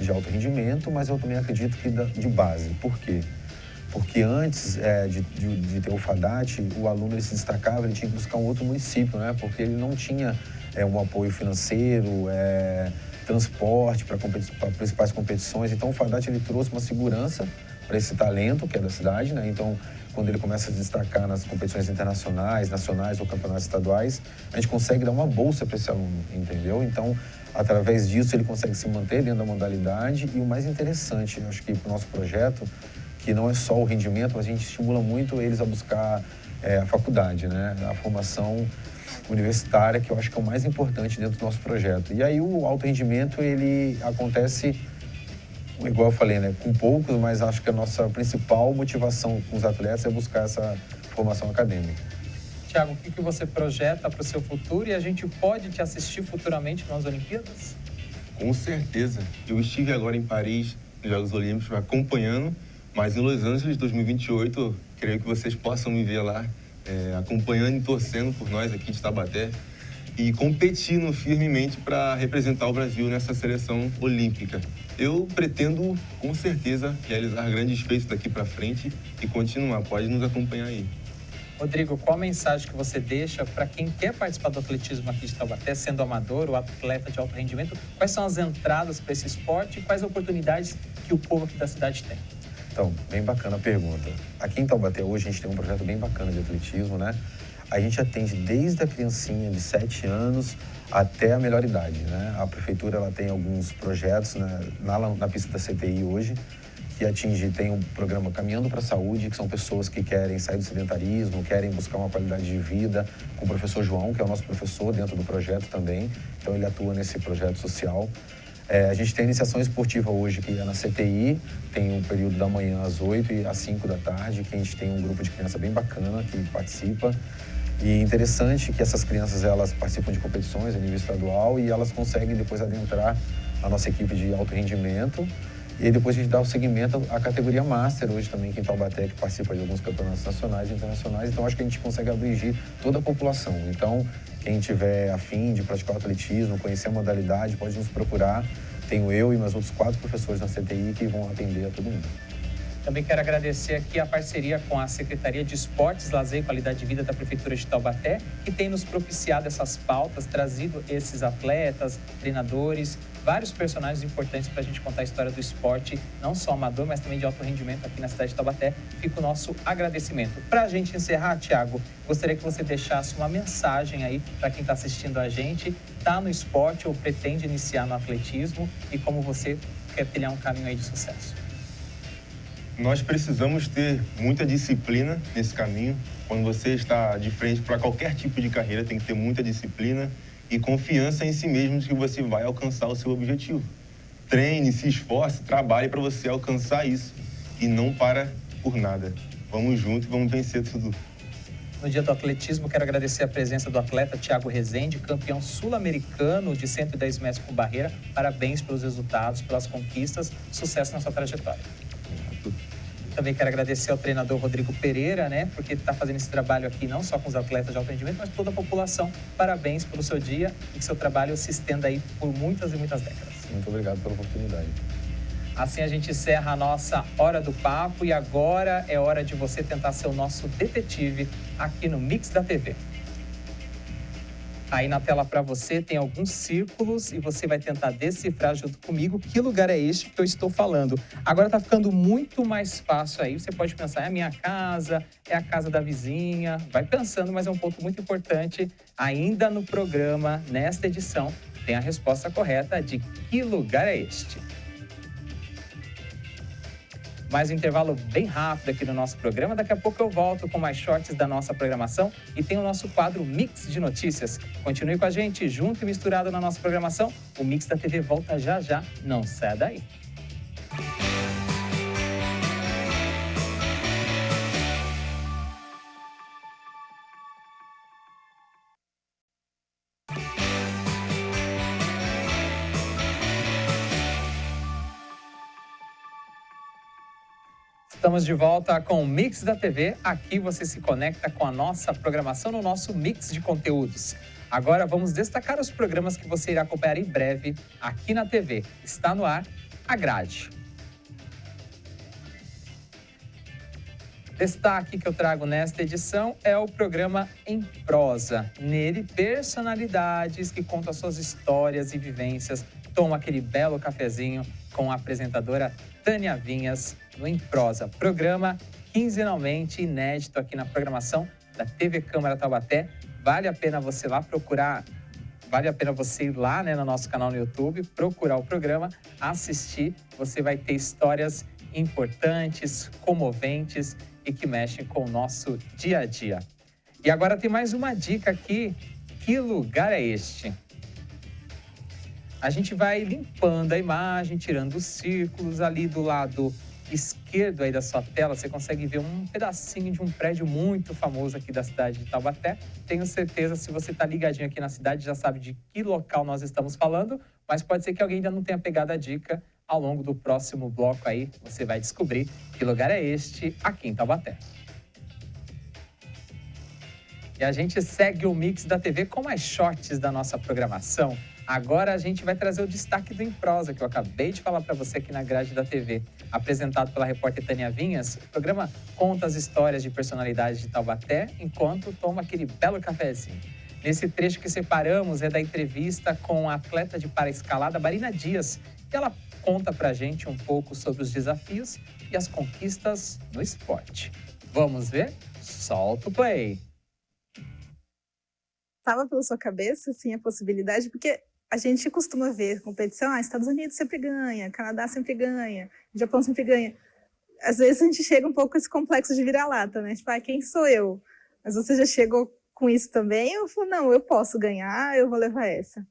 de alto rendimento, mas eu também acredito que de base. Por quê? Porque antes de ter o FADAT, o aluno ele se destacava, ele tinha que buscar um outro município, né? Porque ele não tinha um apoio financeiro, transporte para principais competições. Então, o FADAT ele trouxe uma segurança para esse talento que é da cidade, né? Então, quando ele começa a se destacar nas competições internacionais, nacionais ou campeonatos estaduais, a gente consegue dar uma bolsa para esse aluno, entendeu? Então, através disso, ele consegue se manter dentro da modalidade. E o mais interessante, eu acho que para o nosso projeto, que não é só o rendimento, mas a gente estimula muito eles a buscar a faculdade, né? A formação universitária, que eu acho que é o mais importante dentro do nosso projeto. E aí o alto rendimento, ele acontece, igual eu falei, né, com poucos, mas acho que a nossa principal motivação com os atletas é buscar essa formação acadêmica. Thiago, o que você projeta para o seu futuro e a gente pode te assistir futuramente nas Olimpíadas? Com certeza. Eu estive agora em Paris, nos Jogos Olímpicos, acompanhando, mas em Los Angeles 2028, creio que vocês possam me ver lá, acompanhando e torcendo por nós aqui de Taubaté e competindo firmemente para representar o Brasil nessa seleção olímpica. Eu pretendo, com certeza, realizar grandes feitos daqui para frente e continuar. Pode nos acompanhar aí. Rodrigo, qual a mensagem que você deixa para quem quer participar do atletismo aqui de Taubaté, sendo amador ou atleta de alto rendimento? Quais são as entradas para esse esporte e quais oportunidades que o povo aqui da cidade tem? Então, bem bacana a pergunta. Aqui em Taubaté hoje a gente tem um projeto bem bacana de atletismo, né? A gente atende desde a criancinha de 7 anos até a melhor idade, né? A prefeitura ela tem alguns projetos, né, na pista da CTI hoje, que tem um programa Caminhando para a Saúde, que são pessoas que querem sair do sedentarismo, querem buscar uma qualidade de vida, com o professor João, que é o nosso professor dentro do projeto também, então ele atua nesse projeto social. A gente tem a iniciação esportiva hoje, que é na CTI, tem um período da manhã às 8 e às 5 da tarde, que a gente tem um grupo de criança bem bacana que participa. E interessante que essas crianças, elas participam de competições a nível estadual e elas conseguem depois adentrar a nossa equipe de alto rendimento. E aí depois a gente dá o segmento à categoria Master, hoje também aqui em Taubaté, que participa de alguns campeonatos nacionais e internacionais. Então acho que a gente consegue abranger toda a população. Então quem tiver afim de praticar o atletismo, conhecer a modalidade, pode nos procurar. Tenho eu e meus outros 4 professores na CTI que vão atender a todo mundo. Também quero agradecer aqui a parceria com a Secretaria de Esportes, Lazer e Qualidade de Vida da Prefeitura de Taubaté, que tem nos propiciado essas pautas, trazido esses atletas, treinadores, vários personagens importantes para a gente contar a história do esporte, não só amador, mas também de alto rendimento aqui na cidade de Taubaté. Fica o nosso agradecimento. Para a gente encerrar, Thiago, gostaria que você deixasse uma mensagem aí para quem está assistindo a gente, está no esporte ou pretende iniciar no atletismo e como você quer trilhar um caminho aí de sucesso. Nós precisamos ter muita disciplina nesse caminho. Quando você está de frente para qualquer tipo de carreira, tem que ter muita disciplina e confiança em si mesmo de que você vai alcançar o seu objetivo. Treine, se esforce, trabalhe para você alcançar isso e não para por nada. Vamos juntos e vamos vencer tudo. No dia do atletismo, quero agradecer a presença do atleta Thiago Rezende, campeão sul-americano de 110 metros com barreira. Parabéns pelos resultados, pelas conquistas, sucesso na sua trajetória. Também quero agradecer ao treinador Rodrigo Pereira, né, porque está fazendo esse trabalho aqui não só com os atletas de alto rendimento, mas toda a população. Parabéns pelo seu dia e que seu trabalho se estenda aí por muitas e muitas décadas. Muito obrigado pela oportunidade. Assim a gente encerra a nossa Hora do Papo e agora é hora de você tentar ser o nosso detetive aqui no Mix da TV. Aí na tela para você tem alguns círculos e você vai tentar decifrar junto comigo que lugar é este que eu estou falando. Agora tá ficando muito mais fácil aí. Você pode pensar, é a minha casa, é a casa da vizinha. Vai pensando, mas é um ponto muito importante. Ainda no programa, nesta edição, tem a resposta correta de que lugar é este. Mais um intervalo bem rápido aqui no nosso programa. Daqui a pouco eu volto com mais shorts da nossa programação e tem o nosso quadro Mix de Notícias. Continue com a gente, junto e misturado na nossa programação. O Mix da TV volta já já. Não saia daí. Estamos de volta com o Mix da TV. Aqui você se conecta com a nossa programação no nosso Mix de conteúdos. Agora vamos destacar os programas que você irá acompanhar em breve aqui na TV. Está no ar a grade. Destaque que eu trago nesta edição é o programa Em Prosa. Nele, personalidades que contam suas histórias e vivências. Toma aquele belo cafezinho com a apresentadora Tânia Vinhas no Em Prosa. Programa quinzenalmente inédito aqui na programação da TV Câmara Taubaté. Vale a pena você lá procurar, vale a pena você ir lá, né, no nosso canal no YouTube, procurar o programa, assistir. Você vai ter histórias importantes, comoventes e que mexem com o nosso dia a dia. E agora tem mais uma dica aqui. Que lugar é este? A gente vai limpando a imagem, tirando os círculos. Ali do lado esquerdo aí da sua tela, você consegue ver um pedacinho de um prédio muito famoso aqui da cidade de Taubaté. Tenho certeza, se você está ligadinho aqui na cidade, já sabe de que local nós estamos falando, mas pode ser que alguém ainda não tenha pegado a dica. Ao longo do próximo bloco aí, você vai descobrir que lugar é este aqui em Taubaté. E a gente segue o Mix da TV com mais shorts da nossa programação. Agora a gente vai trazer o destaque do Em Prosa, que eu acabei de falar para você aqui na grade da TV. Apresentado pela repórter Tânia Vinhas, o programa conta as histórias de personalidades de Taubaté enquanto toma aquele belo cafezinho. Nesse trecho que separamos é da entrevista com a atleta de paraescalada Marina Dias, e ela conta pra gente um pouco sobre os desafios e as conquistas no esporte. Vamos ver? Solta o play! Estava pela sua cabeça, assim, a possibilidade, porque a gente costuma ver competição, Estados Unidos sempre ganha, Canadá sempre ganha, Japão sempre ganha. às vezes a gente chega um pouco com esse complexo de vira-lata, né? Tipo, quem sou eu? Mas você já chegou com isso também? Eu falo, não, eu posso ganhar, eu vou levar essa.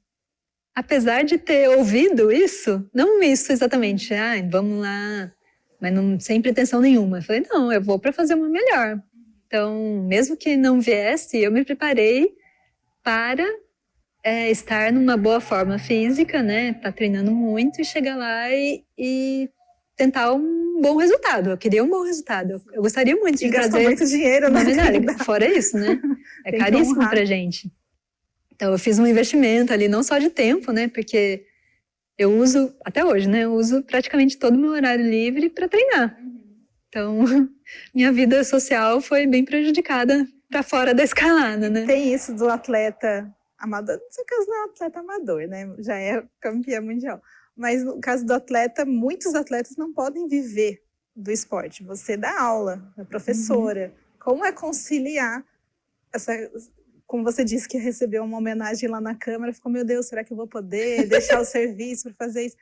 Apesar de ter ouvido isso, não isso exatamente, vamos lá, mas não, sem pretensão nenhuma. Eu falei, não, eu vou para fazer uma melhor. Então, mesmo que não viesse, eu me preparei para estar numa boa forma física, né? Tá treinando muito e chegar lá e tentar um bom resultado. Eu queria um bom resultado. Eu gostaria muito de trazer muito dinheiro, uma medalha. Fora isso, né? É caríssimo pra gente. Então, eu fiz um investimento ali, não só de tempo, né? Porque eu uso, até hoje, né? Eu uso praticamente todo o meu horário livre para treinar. Então, minha vida social foi bem prejudicada para fora da escalada, né? Tem isso do atleta amador. No seu caso, não é um atleta amador, né? Já é campeã mundial. Mas no caso do atleta, muitos atletas não podem viver do esporte. Você dá aula, é professora. Como é conciliar essa... Como você disse que recebeu uma homenagem lá na Câmara, ficou, meu Deus, será que eu vou poder deixar o serviço para fazer isso?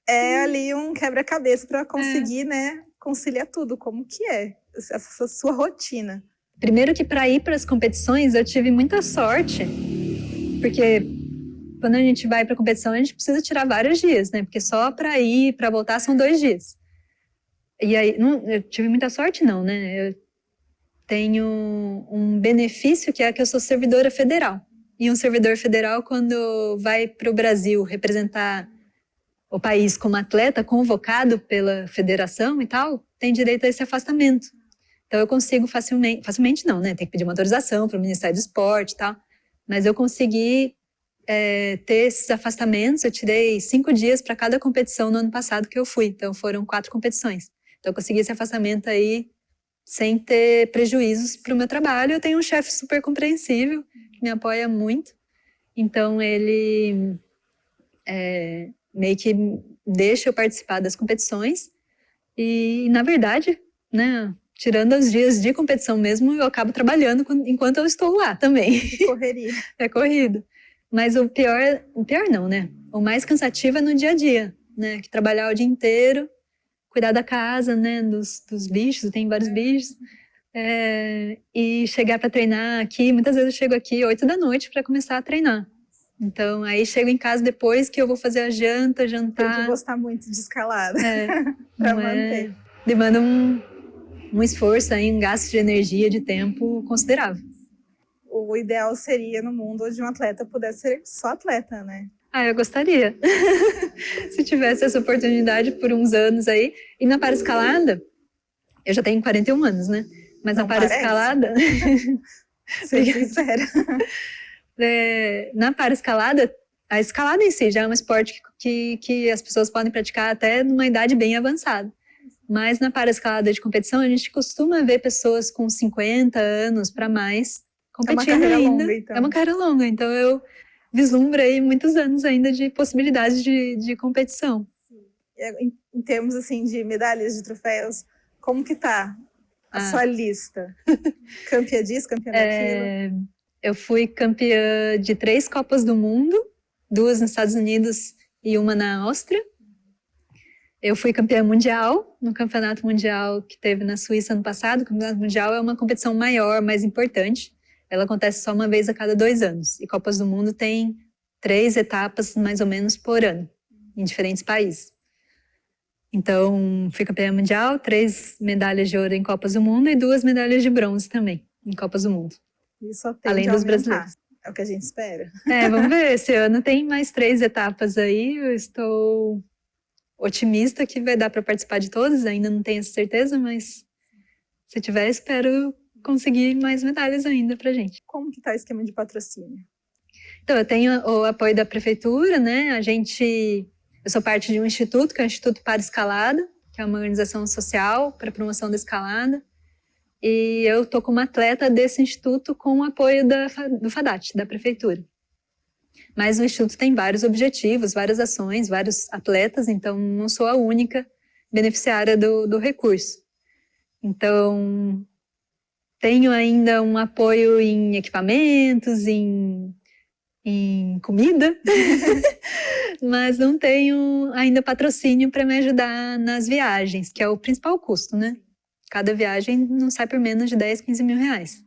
É ali um quebra-cabeça para conseguir, né, conciliar tudo. Como que é essa sua rotina? Primeiro que para ir para as competições eu tive muita sorte, porque quando a gente vai para a competição a gente precisa tirar vários dias, né? Porque só para ir, para voltar são 2 dias. E aí, eu tive muita sorte não, né? Eu tenho um benefício que é que eu sou servidora federal. E um servidor federal, quando vai para o Brasil representar o país como atleta convocado pela federação e tal, tem direito a esse afastamento. Então eu consigo facilmente não, né? Tem que pedir uma autorização para o Ministério do Esporte e tal. Mas eu consegui ter esses afastamentos. Eu tirei 5 dias para cada competição no ano passado que eu fui. Então foram 4 competições. Então eu consegui esse afastamento aí sem ter prejuízos para o meu trabalho. Eu tenho um chefe super compreensível, que me apoia muito. Então, ele meio que deixa eu participar das competições. E, na verdade, né, tirando os dias de competição mesmo, eu acabo trabalhando enquanto eu estou lá também. Correria. É corrido. Mas o pior não, né? O mais cansativo é no dia a dia, né? Que trabalhar o dia inteiro, cuidar da casa, né, dos bichos, tem vários bichos, e chegar para treinar aqui. Muitas vezes eu chego aqui 8 da noite para começar a treinar. Então, aí chego em casa depois que eu vou fazer a jantar. Tem que gostar muito de escalada para manter. Demanda um esforço, aí, um gasto de energia, de tempo considerável. O ideal seria no mundo onde um atleta pudesse ser só atleta, né? Eu gostaria. Se tivesse essa oportunidade por uns anos aí. E na paraescalada, eu já tenho 41 anos, né? Mas na paraescalada... Seja sincera. Na paraescalada, a escalada em si já é um esporte que as pessoas podem praticar até numa idade bem avançada. Mas na paraescalada de competição, a gente costuma ver pessoas com 50 anos para mais competindo ainda. Longa, então. É uma carreira longa, então eu vislumbro aí muitos anos ainda de possibilidades de competição. Em termos assim de medalhas, de troféus, como que tá a sua lista? Campeã disso, campeã daquilo? Eu fui campeã de 3 Copas do Mundo, 2 nos Estados Unidos e uma na Áustria. Eu fui campeã mundial no campeonato mundial que teve na Suíça ano passado. O campeonato mundial é uma competição maior, mais importante. Ela acontece só uma vez a cada 2 anos. E Copas do Mundo tem 3 etapas, mais ou menos, por ano, em diferentes países. Então, fui campeã mundial, 3 medalhas de ouro em Copas do Mundo e 2 medalhas de bronze também, em Copas do Mundo. E só tem além dos brasileiros. É o que a gente espera. Vamos ver. Esse ano tem mais 3 etapas aí. Eu estou otimista que vai dar para participar de todas. Ainda não tenho essa certeza, mas se tiver, espero conseguir mais medalhas ainda pra gente. Como que tá o esquema de patrocínio? Então, eu tenho o apoio da prefeitura, né? Eu sou parte de um instituto, que é o Instituto Paraescalada, que é uma organização social para promoção da escalada. E eu tô como atleta desse instituto com o apoio do FADAT, da prefeitura. Mas o instituto tem vários objetivos, várias ações, vários atletas, então não sou a única beneficiária do recurso. Então, tenho ainda um apoio em equipamentos, em em comida, mas não tenho ainda patrocínio para me ajudar nas viagens, que é o principal custo, né? Cada viagem não sai por menos de 10, 15 mil reais.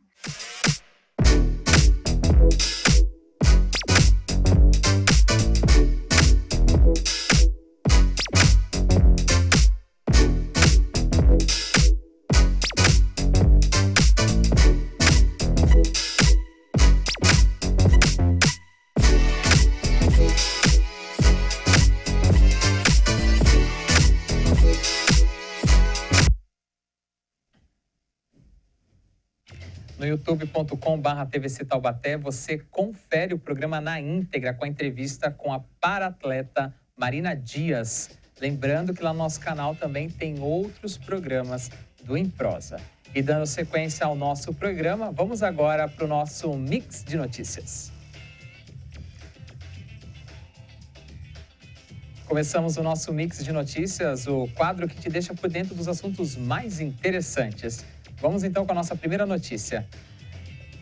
No youtube.com/TVC Taubaté, você confere o programa na íntegra com a entrevista com a paratleta Marina Dias. Lembrando que lá no nosso canal também tem outros programas do Em Prosa. E dando sequência ao nosso programa, vamos agora para o nosso Mix de Notícias. Começamos o nosso Mix de Notícias, o quadro que te deixa por dentro dos assuntos mais interessantes. Vamos então com a nossa primeira notícia.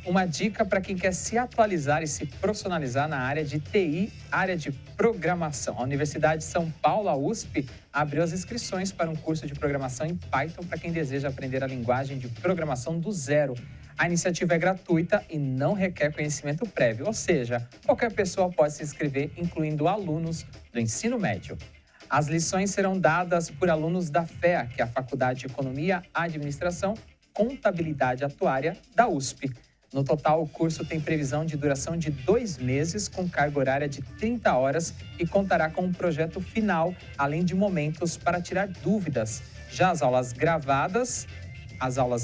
Uma dica para quem quer se atualizar e se profissionalizar na área de TI, área de programação. A Universidade de São Paulo, a USP, abriu as inscrições para um curso de programação em Python para quem deseja aprender a linguagem de programação do zero. A iniciativa é gratuita e não requer conhecimento prévio, ou seja, qualquer pessoa pode se inscrever, incluindo alunos do ensino médio. As lições serão dadas por alunos da FEA, que é a Faculdade de Economia, Administração, Contabilidade Atuária da USP. No total, o curso tem previsão de duração de 2 meses, com carga horária de 30 horas e contará com um projeto final, além de momentos para tirar dúvidas. Já as aulas gravadas,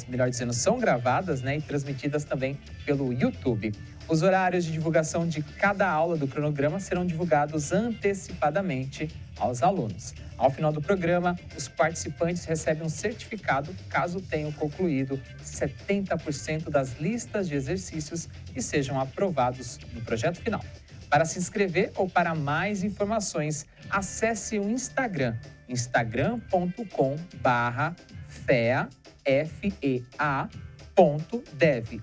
melhor dizendo, são gravadas, e transmitidas também pelo YouTube. Os horários de divulgação de cada aula do cronograma serão divulgados antecipadamente aos alunos. Ao final do programa, os participantes recebem um certificado caso tenham concluído 70% das listas de exercícios e sejam aprovados no projeto final. Para se inscrever ou para mais informações, acesse o Instagram, instagram.com/fea, FEA.dev,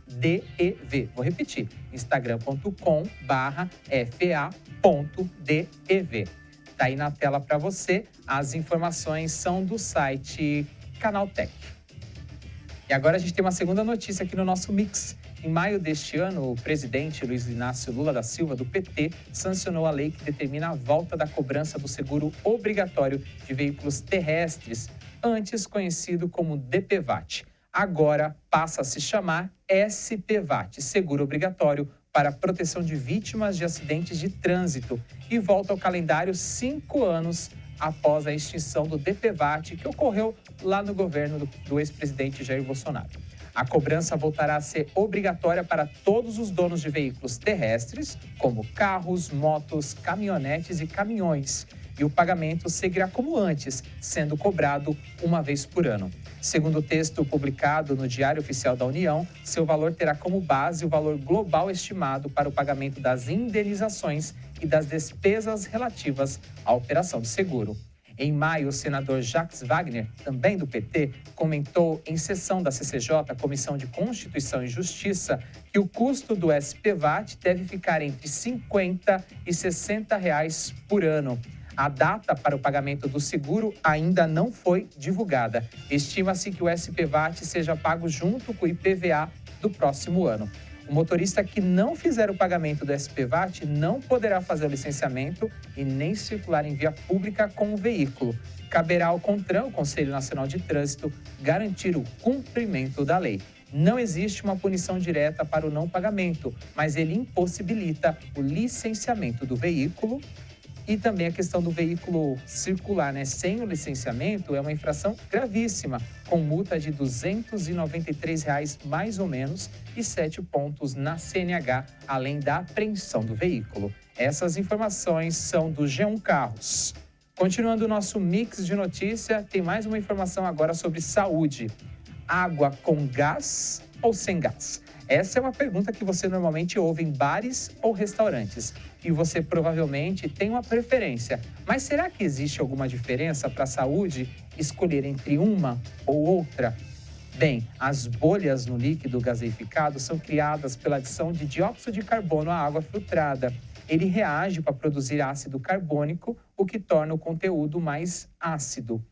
DEV. Vou repetir, instagram.com/fea.dev. Está aí na tela para você. As informações são do site Canaltech. E agora a gente tem uma segunda notícia aqui no nosso Mix. Em maio deste ano, o presidente Luiz Inácio Lula da Silva, do PT, sancionou a lei que determina a volta da cobrança do seguro obrigatório de veículos terrestres, antes conhecido como DPVAT. Agora passa a se chamar SPVAT, Seguro Obrigatório para a Proteção de Vítimas de Acidentes de Trânsito, e volta ao calendário 5 anos após a extinção do DPVAT, que ocorreu lá no governo do ex-presidente Jair Bolsonaro. A cobrança voltará a ser obrigatória para todos os donos de veículos terrestres, como carros, motos, caminhonetes e caminhões, e o pagamento seguirá como antes, sendo cobrado uma vez por ano. Segundo o texto publicado no Diário Oficial da União, seu valor terá como base o valor global estimado para o pagamento das indenizações e das despesas relativas à operação do seguro. Em maio, o senador Jacques Wagner, também do PT, comentou em sessão da CCJ, Comissão de Constituição e Justiça, que o custo do SPVAT deve ficar entre R$ 50 e R$ 60 por ano. A data para o pagamento do seguro ainda não foi divulgada. Estima-se que o SPVAT seja pago junto com o IPVA do próximo ano. O motorista que não fizer o pagamento do SPVAT não poderá fazer o licenciamento e nem circular em via pública com o veículo. Caberá ao CONTRAN, o Conselho Nacional de Trânsito, garantir o cumprimento da lei. Não existe uma punição direta para o não pagamento, mas ele impossibilita o licenciamento do veículo. E também a questão do veículo circular, sem o licenciamento, é uma infração gravíssima, com multa de R$ 293 mais ou menos e 7 pontos na CNH, além da apreensão do veículo. Essas informações são do G1 Carros. Continuando o nosso mix de notícia, tem mais uma informação agora sobre saúde. Água com gás ou sem gás? Essa é uma pergunta que você normalmente ouve em bares ou restaurantes. E você provavelmente tem uma preferência. Mas será que existe alguma diferença para a saúde escolher entre uma ou outra? Bem, as bolhas no líquido gaseificado são criadas pela adição de dióxido de carbono à água filtrada. Ele reage para produzir ácido carbônico, o que torna o conteúdo mais ácido.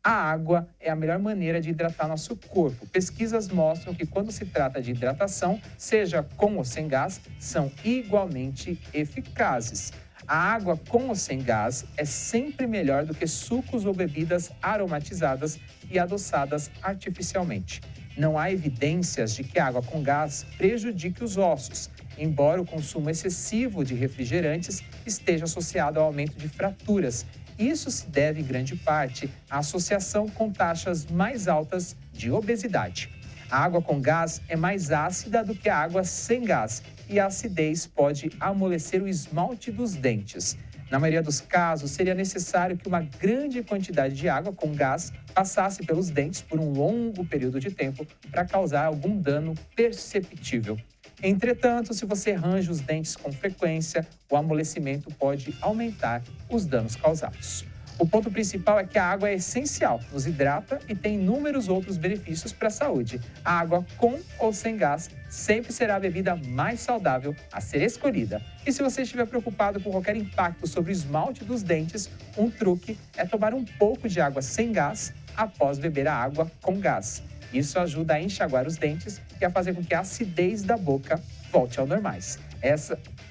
A água é a melhor maneira de hidratar nosso corpo. Pesquisas mostram que quando se trata de hidratação, seja com ou sem gás, são igualmente eficazes. A água com ou sem gás é sempre melhor do que sucos ou bebidas aromatizadas e adoçadas artificialmente. Não há evidências de que a água com gás prejudique os ossos, embora o consumo excessivo de refrigerantes esteja associado ao aumento de fraturas. Isso se deve, em grande parte, à associação com taxas mais altas de obesidade. A água com gás é mais ácida do que a água sem gás e a acidez pode amolecer o esmalte dos dentes. Na maioria dos casos, seria necessário que uma grande quantidade de água com gás passasse pelos dentes por um longo período de tempo para causar algum dano perceptível. Entretanto, se você range os dentes com frequência, o amolecimento pode aumentar os danos causados. O ponto principal é que a água é essencial, nos hidrata e tem inúmeros outros benefícios para a saúde. A água com ou sem gás sempre será a bebida mais saudável a ser escolhida. E se você estiver preocupado com qualquer impacto sobre o esmalte dos dentes, um truque é tomar um pouco de água sem gás após beber a água com gás. Isso ajuda a enxaguar os dentes e a fazer com que a acidez da boca volte ao normal.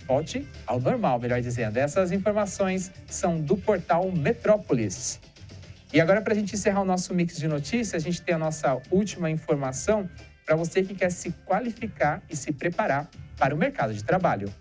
Volte ao normal, melhor dizendo. Essas informações são do portal Metrópolis. E agora, para a gente encerrar o nosso mix de notícias, a gente tem a nossa última informação para você que quer se qualificar e se preparar para o mercado de trabalho.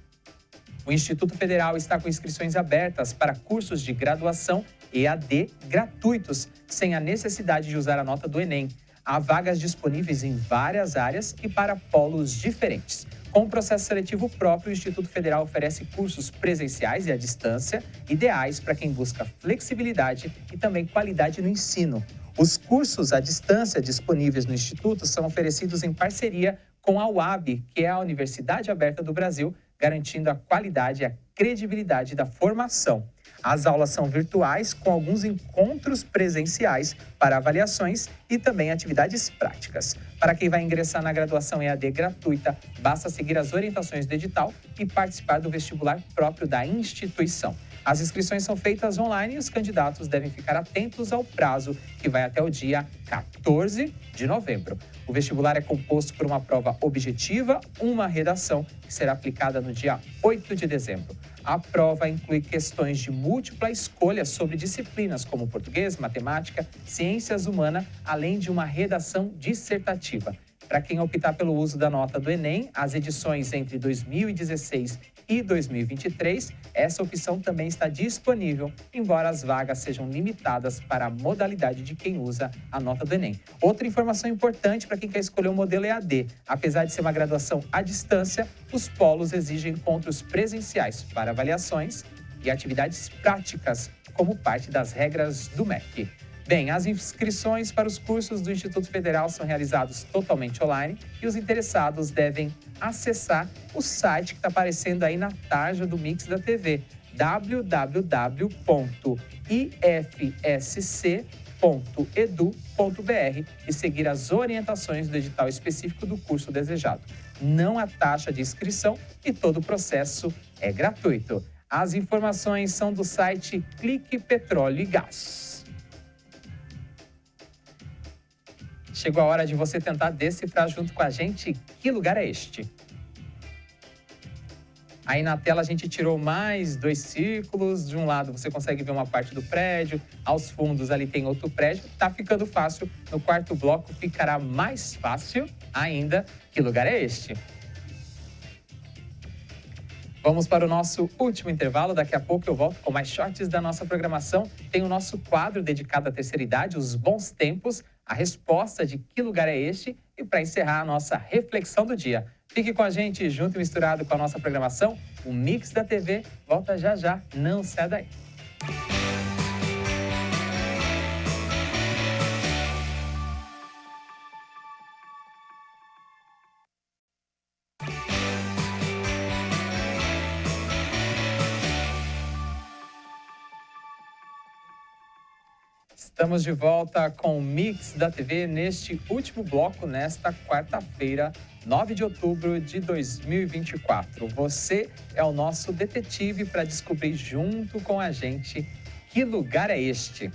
O Instituto Federal está com inscrições abertas para cursos de graduação EAD gratuitos, sem a necessidade de usar a nota do Enem. Há vagas disponíveis em várias áreas e para polos diferentes. Com o processo seletivo próprio, o Instituto Federal oferece cursos presenciais e à distância, ideais para quem busca flexibilidade e também qualidade no ensino. Os cursos à distância disponíveis no Instituto são oferecidos em parceria com a UAB, que é a Universidade Aberta do Brasil, garantindo a qualidade e a credibilidade da formação. As aulas são virtuais, com alguns encontros presenciais para avaliações e também atividades práticas. Para quem vai ingressar na graduação EAD gratuita, basta seguir as orientações do edital e participar do vestibular próprio da instituição. As inscrições são feitas online e os candidatos devem ficar atentos ao prazo, que vai até o dia 14 de novembro. O vestibular é composto por uma prova objetiva, uma redação, que será aplicada no dia 8 de dezembro. A prova inclui questões de múltipla escolha sobre disciplinas como português, matemática, ciências humanas, além de uma redação dissertativa. Para quem optar pelo uso da nota do Enem, as edições entre 2016 e 2023, essa opção também está disponível, embora as vagas sejam limitadas para a modalidade de quem usa a nota do Enem. Outra informação importante para quem quer escolher o modelo EAD. Apesar de ser uma graduação à distância, os polos exigem encontros presenciais para avaliações e atividades práticas como parte das regras do MEC. Bem, as inscrições para os cursos do Instituto Federal são realizados totalmente online e os interessados devem acessar o site que está aparecendo aí na tarja do Mix da TV, www.ifsc.edu.br e seguir as orientações do edital específico do curso desejado. Não há taxa de inscrição e todo o processo é gratuito. As informações são do site Clique Petróleo e Gás. Chegou a hora de você tentar decifrar junto com a gente que lugar é este. Aí na tela a gente tirou mais 2 círculos. De um lado você consegue ver uma parte do prédio, aos fundos ali tem outro prédio. Tá ficando fácil. No quarto bloco ficará mais fácil ainda. Que lugar é este? Vamos para o nosso último intervalo. Daqui a pouco eu volto com mais shorts da nossa programação. Tem o nosso quadro dedicado à terceira idade, os bons tempos, a resposta de que lugar é este e para encerrar a nossa reflexão do dia. Fique com a gente, junto e misturado com a nossa programação. O Mix da TV volta já já, não sai daí. Estamos de volta com o Mix da TV neste último bloco, nesta quarta-feira, 9 de outubro de 2024. Você é o nosso detetive para descobrir junto com a gente que lugar é este.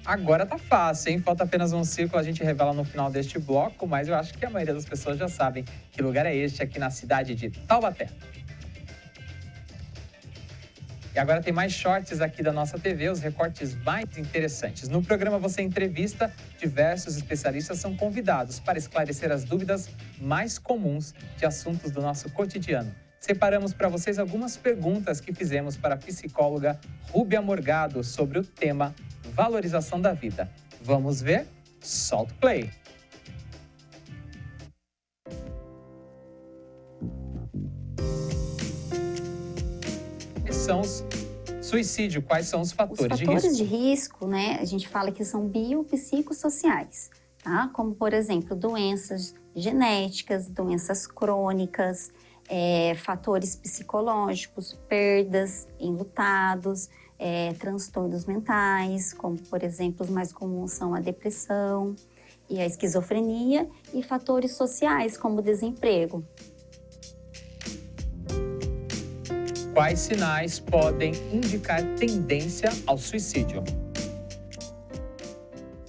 Agora tá fácil, hein? Falta apenas um círculo, a gente revela no final deste bloco, mas eu acho que a maioria das pessoas já sabem que lugar é este aqui na cidade de Taubaté. E agora tem mais shorts aqui da nossa TV, os recortes mais interessantes. No programa Você Entrevista, diversos especialistas são convidados para esclarecer as dúvidas mais comuns de assuntos do nosso cotidiano. Separamos para vocês algumas perguntas que fizemos para a psicóloga Rúbia Morgado sobre o tema valorização da vida. Vamos ver? Solta o play! São os suicídio, quais são os fatores de risco? Os fatores de risco, né, a gente fala que são biopsicossociais, tá? Como, por exemplo, doenças genéticas, doenças crônicas, fatores psicológicos, perdas, enlutados, transtornos mentais, como, por exemplo, os mais comuns são a depressão e a esquizofrenia, e fatores sociais, como o desemprego. Quais sinais podem indicar tendência ao suicídio?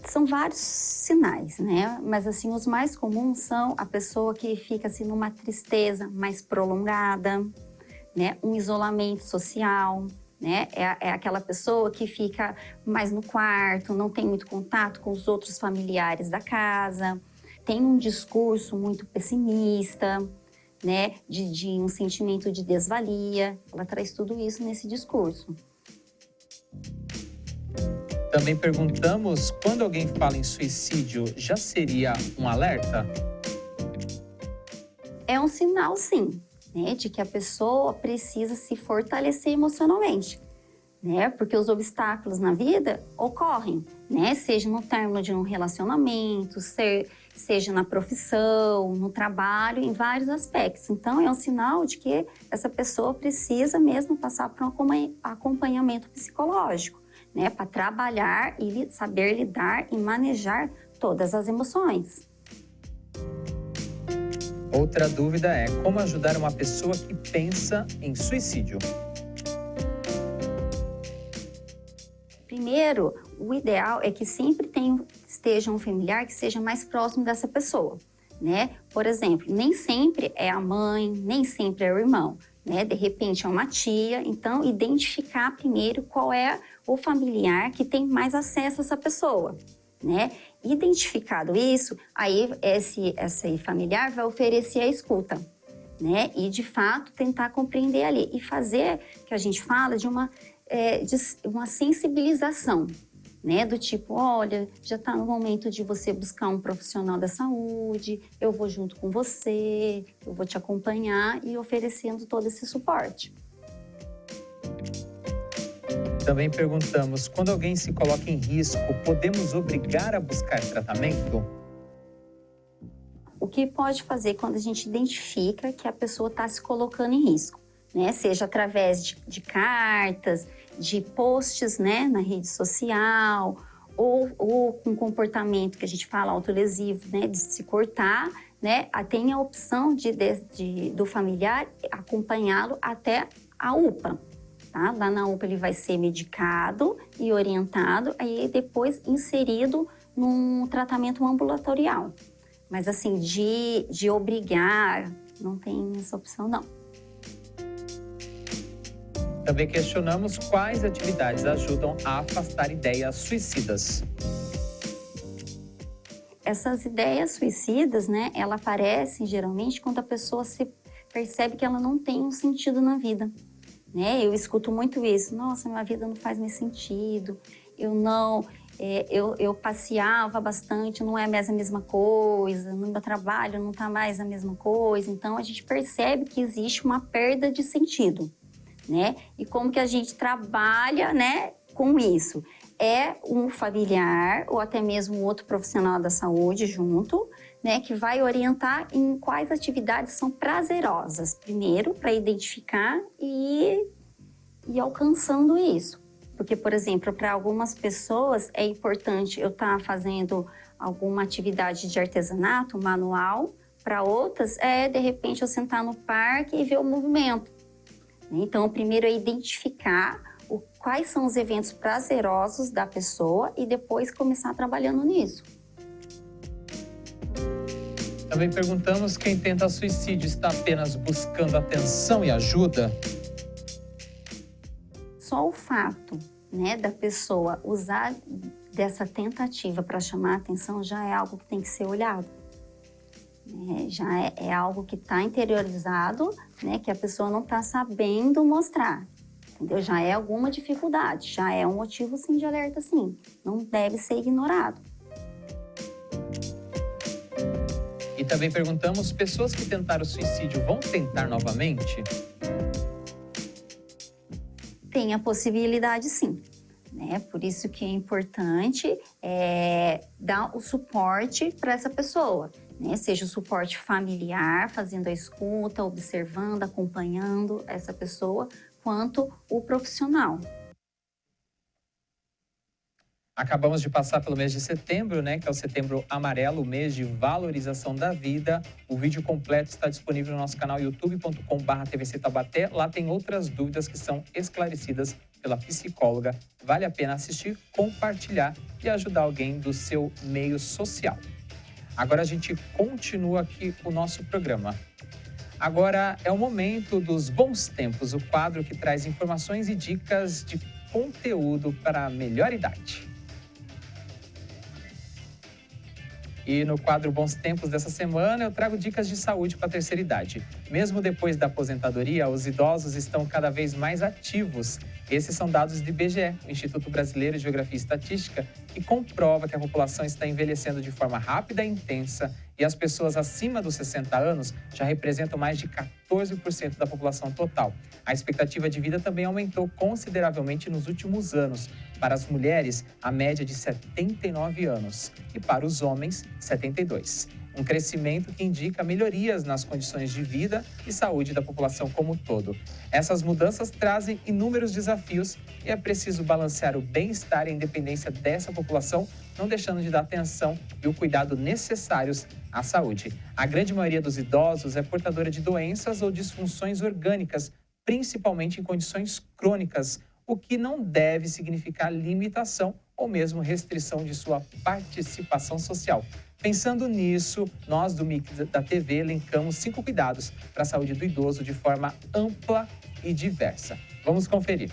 São vários sinais, né? Mas, assim, os mais comuns são a pessoa que fica, assim, numa tristeza mais prolongada, né? Um isolamento social, né? É aquela pessoa que fica mais no quarto, não tem muito contato com os outros familiares da casa, tem um discurso muito pessimista, né, de um sentimento de desvalia. Ela traz tudo isso nesse discurso. Também perguntamos, quando alguém fala em suicídio, já seria um alerta? É um sinal, sim, né, de que a pessoa precisa se fortalecer emocionalmente, né, porque os obstáculos na vida ocorrem, né, seja no término de um relacionamento, seja na profissão, no trabalho, em vários aspectos. Então, é um sinal de que essa pessoa precisa mesmo passar por um acompanhamento psicológico, né, para trabalhar e saber lidar e manejar todas as emoções. Outra dúvida é como ajudar uma pessoa que pensa em suicídio. Primeiro, o ideal é que sempre esteja um familiar que seja mais próximo dessa pessoa, né? Por exemplo, nem sempre é a mãe, nem sempre é o irmão, né? De repente é uma tia. Então, identificar primeiro qual é o familiar que tem mais acesso a essa pessoa, né? Identificado isso, aí esse familiar vai oferecer a escuta, né? E, de fato, tentar compreender ali e fazer, que a gente fala de uma sensibilização, né? Do tipo, olha, já está no momento de você buscar um profissional da saúde, eu vou junto com você, eu vou te acompanhar e oferecendo todo esse suporte. Também perguntamos, quando alguém se coloca em risco, podemos obrigar a buscar tratamento? O que pode fazer quando a gente identifica que a pessoa está se colocando em risco, né? Seja através de cartas, de posts, né, na rede social, ou com comportamento que a gente fala autolesivo, né, de se cortar, né? Tem a opção do familiar acompanhá-lo até a UPA. Tá? Lá na UPA ele vai ser medicado e orientado, aí depois inserido num tratamento ambulatorial. Mas, assim, de obrigar, não tem essa opção, não. Também questionamos quais atividades ajudam a afastar ideias suicidas. Essas ideias suicidas, né, elas aparecem geralmente quando a pessoa se percebe que ela não tem um sentido na vida. Né? Eu escuto muito isso. Nossa, minha vida não faz mais sentido. Eu passeava bastante, não é mais a mesma coisa. No meu trabalho não está mais a mesma coisa. Então, a gente percebe que existe uma perda de sentido, né? E como que a gente trabalha, né, com isso? É um familiar ou até mesmo outro profissional da saúde junto, né, que vai orientar em quais atividades são prazerosas. Primeiro, para identificar e alcançando isso, Porque, por exemplo, para algumas pessoas é importante eu estar fazendo alguma atividade de artesanato manual, para outras de repente eu sentar no parque e ver o movimento. Então, primeiro é identificar quais são os eventos prazerosos da pessoa e depois começar trabalhando nisso. Também perguntamos: quem tenta suicídio está apenas buscando atenção e ajuda? Só o fato, da pessoa usar dessa tentativa para chamar a atenção já é algo que tem que ser olhado. Já é algo que está interiorizado, que a pessoa não está sabendo mostrar. Entendeu? Já é alguma dificuldade, já é um motivo sim de alerta, sim. Não deve ser ignorado. E também perguntamos: pessoas que tentaram suicídio vão tentar novamente? Tem a possibilidade, sim. Por isso que é importante dar o suporte para essa pessoa. Seja o suporte familiar, fazendo a escuta, observando, acompanhando essa pessoa, quanto o profissional. Acabamos de passar pelo mês de setembro, que é o Setembro Amarelo, o mês de valorização da vida. O vídeo completo está disponível no nosso canal youtube.com/TVC Taubaté. Lá tem outras dúvidas que são esclarecidas pela psicóloga. Vale a pena assistir, compartilhar e ajudar alguém do seu meio social. Agora a gente continua aqui o nosso programa. Agora é o momento dos bons tempos, o quadro que traz informações e dicas de conteúdo para a melhor idade. E no quadro Bons Tempos dessa semana, eu trago dicas de saúde para a terceira idade. Mesmo depois da aposentadoria, os idosos estão cada vez mais ativos. Esses são dados do IBGE, o Instituto Brasileiro de Geografia e Estatística, que comprova que a população está envelhecendo de forma rápida e intensa, e as pessoas acima dos 60 anos já representam mais de 14% da população total. A expectativa de vida também aumentou consideravelmente nos últimos anos. Para as mulheres, a média de 79 anos e para os homens, 72. Um crescimento que indica melhorias nas condições de vida e saúde da população como um todo. Essas mudanças trazem inúmeros desafios e é preciso balancear o bem-estar e a independência dessa população, não deixando de dar atenção e o cuidado necessários à saúde. A grande maioria dos idosos é portadora de doenças ou disfunções orgânicas, principalmente em condições crônicas, o que não deve significar limitação ou mesmo restrição de sua participação social. Pensando nisso, nós do Mix da TV elencamos 5 cuidados para a saúde do idoso de forma ampla e diversa. Vamos conferir.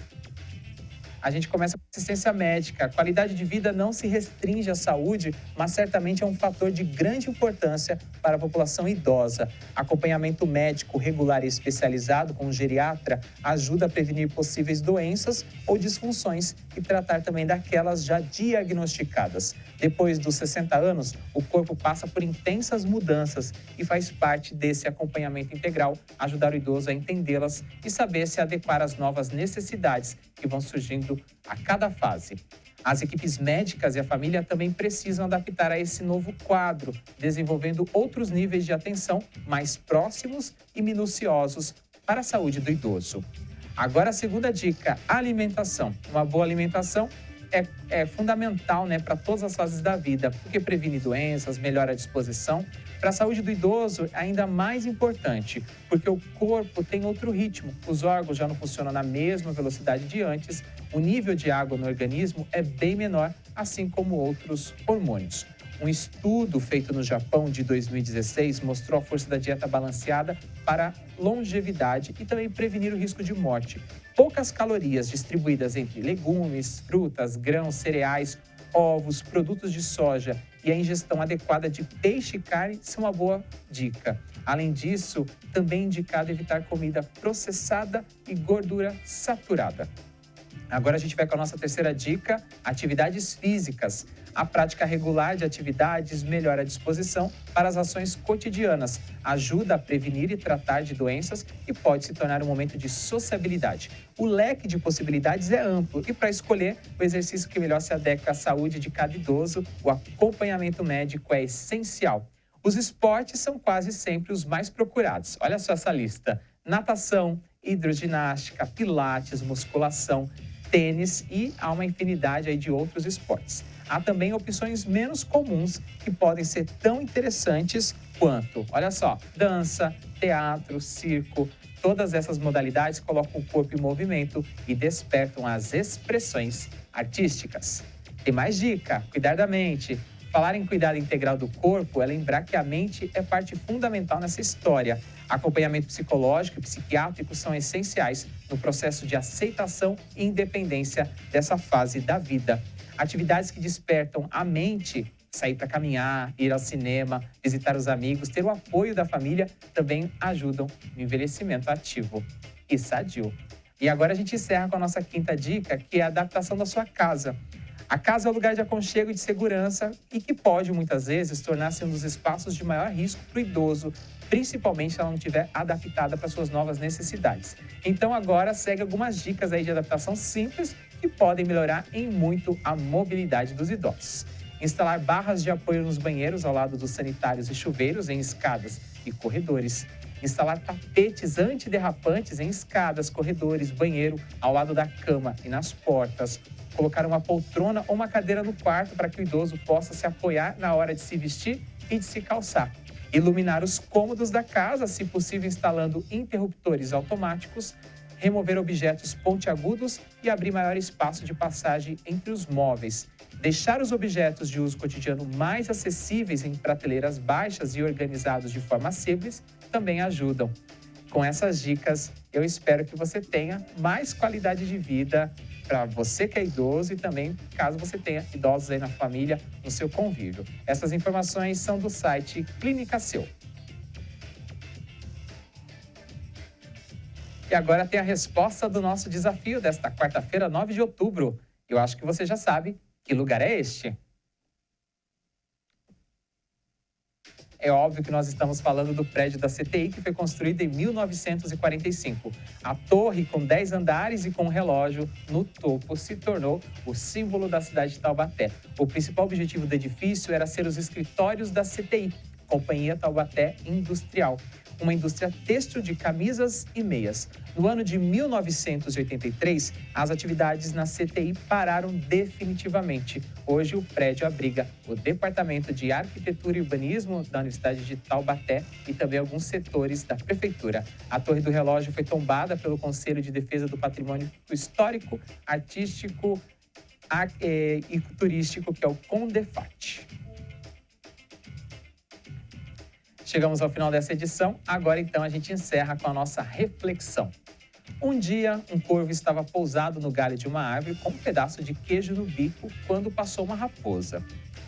A gente começa com assistência médica. A qualidade de vida não se restringe à saúde, mas certamente é um fator de grande importância para a população idosa. Acompanhamento médico regular e especializado com um geriatra ajuda a prevenir possíveis doenças ou disfunções e tratar também daquelas já diagnosticadas. Depois dos 60 anos, o corpo passa por intensas mudanças e faz parte desse acompanhamento integral ajudar o idoso a entendê-las e saber se adequar às novas necessidades que vão surgindo a cada fase. As equipes médicas e a família também precisam adaptar a esse novo quadro, desenvolvendo outros níveis de atenção mais próximos e minuciosos para a saúde do idoso. Agora a segunda dica, alimentação. Uma boa alimentação é fundamental, para todas as fases da vida, porque previne doenças, melhora a disposição. Para a saúde do idoso, é ainda mais importante, porque o corpo tem outro ritmo. Os órgãos já não funcionam na mesma velocidade de antes, o nível de água no organismo é bem menor, assim como outros hormônios. Um estudo feito no Japão de 2016 mostrou a força da dieta balanceada para longevidade e também prevenir o risco de morte. Poucas calorias distribuídas entre legumes, frutas, grãos, cereais, ovos, produtos de soja e a ingestão adequada de peixe e carne são uma boa dica. Além disso, também é indicado evitar comida processada e gordura saturada. Agora a gente vai com a nossa terceira dica, atividades físicas. A prática regular de atividades melhora a disposição para as ações cotidianas, ajuda a prevenir e tratar de doenças e pode se tornar um momento de sociabilidade. O leque de possibilidades é amplo e para escolher o exercício que melhor se adequa à saúde de cada idoso, o acompanhamento médico é essencial. Os esportes são quase sempre os mais procurados. Olha só essa lista: natação, hidroginástica, pilates, musculação. tênis e há uma infinidade aí de outros esportes. Há também opções menos comuns que podem ser tão interessantes quanto, olha só, dança, teatro, circo. Todas essas modalidades colocam o corpo em movimento e despertam as expressões artísticas. Tem mais dica: cuidar da mente. Falar em cuidado integral do corpo é lembrar que a mente é parte fundamental nessa história. Acompanhamento psicológico e psiquiátrico são essenciais no processo de aceitação e independência dessa fase da vida. Atividades que despertam a mente, sair para caminhar, ir ao cinema, visitar os amigos, ter o apoio da família, também ajudam no envelhecimento ativo e sadio. E agora a gente encerra com a nossa quinta dica, que é a adaptação da sua casa. A casa é um lugar de aconchego e de segurança e que pode, muitas vezes, tornar-se um dos espaços de maior risco para o idoso, principalmente se ela não estiver adaptada para suas novas necessidades. Então agora segue algumas dicas aí de adaptação simples que podem melhorar em muito a mobilidade dos idosos. Instalar barras de apoio nos banheiros ao lado dos sanitários e chuveiros em escadas e corredores. Instalar tapetes antiderrapantes em escadas, corredores, banheiro, ao lado da cama e nas portas. Colocar uma poltrona ou uma cadeira no quarto para que o idoso possa se apoiar na hora de se vestir e de se calçar. Iluminar os cômodos da casa, se possível instalando interruptores automáticos. Remover objetos pontiagudos e abrir maior espaço de passagem entre os móveis. Deixar os objetos de uso cotidiano mais acessíveis em prateleiras baixas e organizados de forma simples também ajudam. Com essas dicas, eu espero que você tenha mais qualidade de vida para você que é idoso e também caso você tenha idosos aí na família, no seu convívio. Essas informações são do site Clínica Seu. E agora tem a resposta do nosso desafio desta quarta-feira, 9 de outubro. Eu acho que você já sabe que lugar é este. É óbvio que nós estamos falando do prédio da CTI, que foi construído em 1945. A torre, com 10 andares e com um relógio no topo, se tornou o símbolo da cidade de Taubaté. O principal objetivo do edifício era ser os escritórios da CTI, Companhia Taubaté Industrial, uma indústria têxtil de camisas e meias. No ano de 1983, as atividades na CTI pararam definitivamente. Hoje, o prédio abriga o Departamento de Arquitetura e Urbanismo da Universidade de Taubaté e também alguns setores da Prefeitura. A Torre do Relógio foi tombada pelo Conselho de Defesa do Patrimônio Histórico, Artístico e Turístico, que é o CONDEFAT. Chegamos ao final dessa edição, agora então a gente encerra com a nossa reflexão. Um dia, um corvo estava pousado no galho de uma árvore com um pedaço de queijo no bico quando passou uma raposa.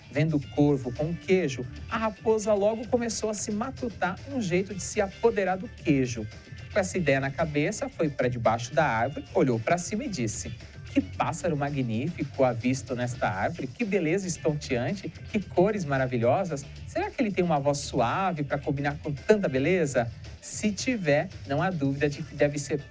Vendo o corvo com o queijo, a raposa logo começou a se matutar um jeito de se apoderar do queijo. Com essa ideia na cabeça, foi para debaixo da árvore, olhou para cima e disse: "Que pássaro magnífico avisto nesta árvore, que beleza estonteante, que cores maravilhosas. Será que ele tem uma voz suave para combinar com tanta beleza? Se tiver, não há dúvida de que deve ser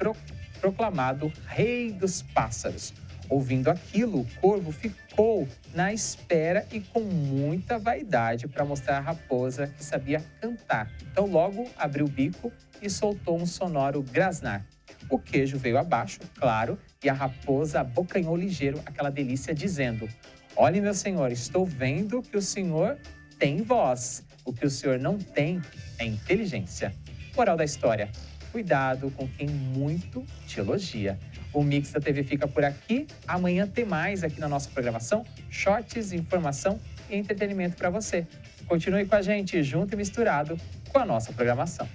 proclamado rei dos pássaros." Ouvindo aquilo, o corvo ficou na espera e com muita vaidade para mostrar à raposa que sabia cantar. Então logo abriu o bico e soltou um sonoro grasnar. O queijo veio abaixo, claro, e a raposa abocanhou ligeiro aquela delícia, dizendo: "Olhe, meu senhor, estou vendo que o senhor tem voz. O que o senhor não tem é inteligência." Moral da história: cuidado com quem muito te elogia. O Mix da TV fica por aqui. Amanhã tem mais aqui na nossa programação. Shorts, informação e entretenimento para você. Continue com a gente, junto e misturado com a nossa programação.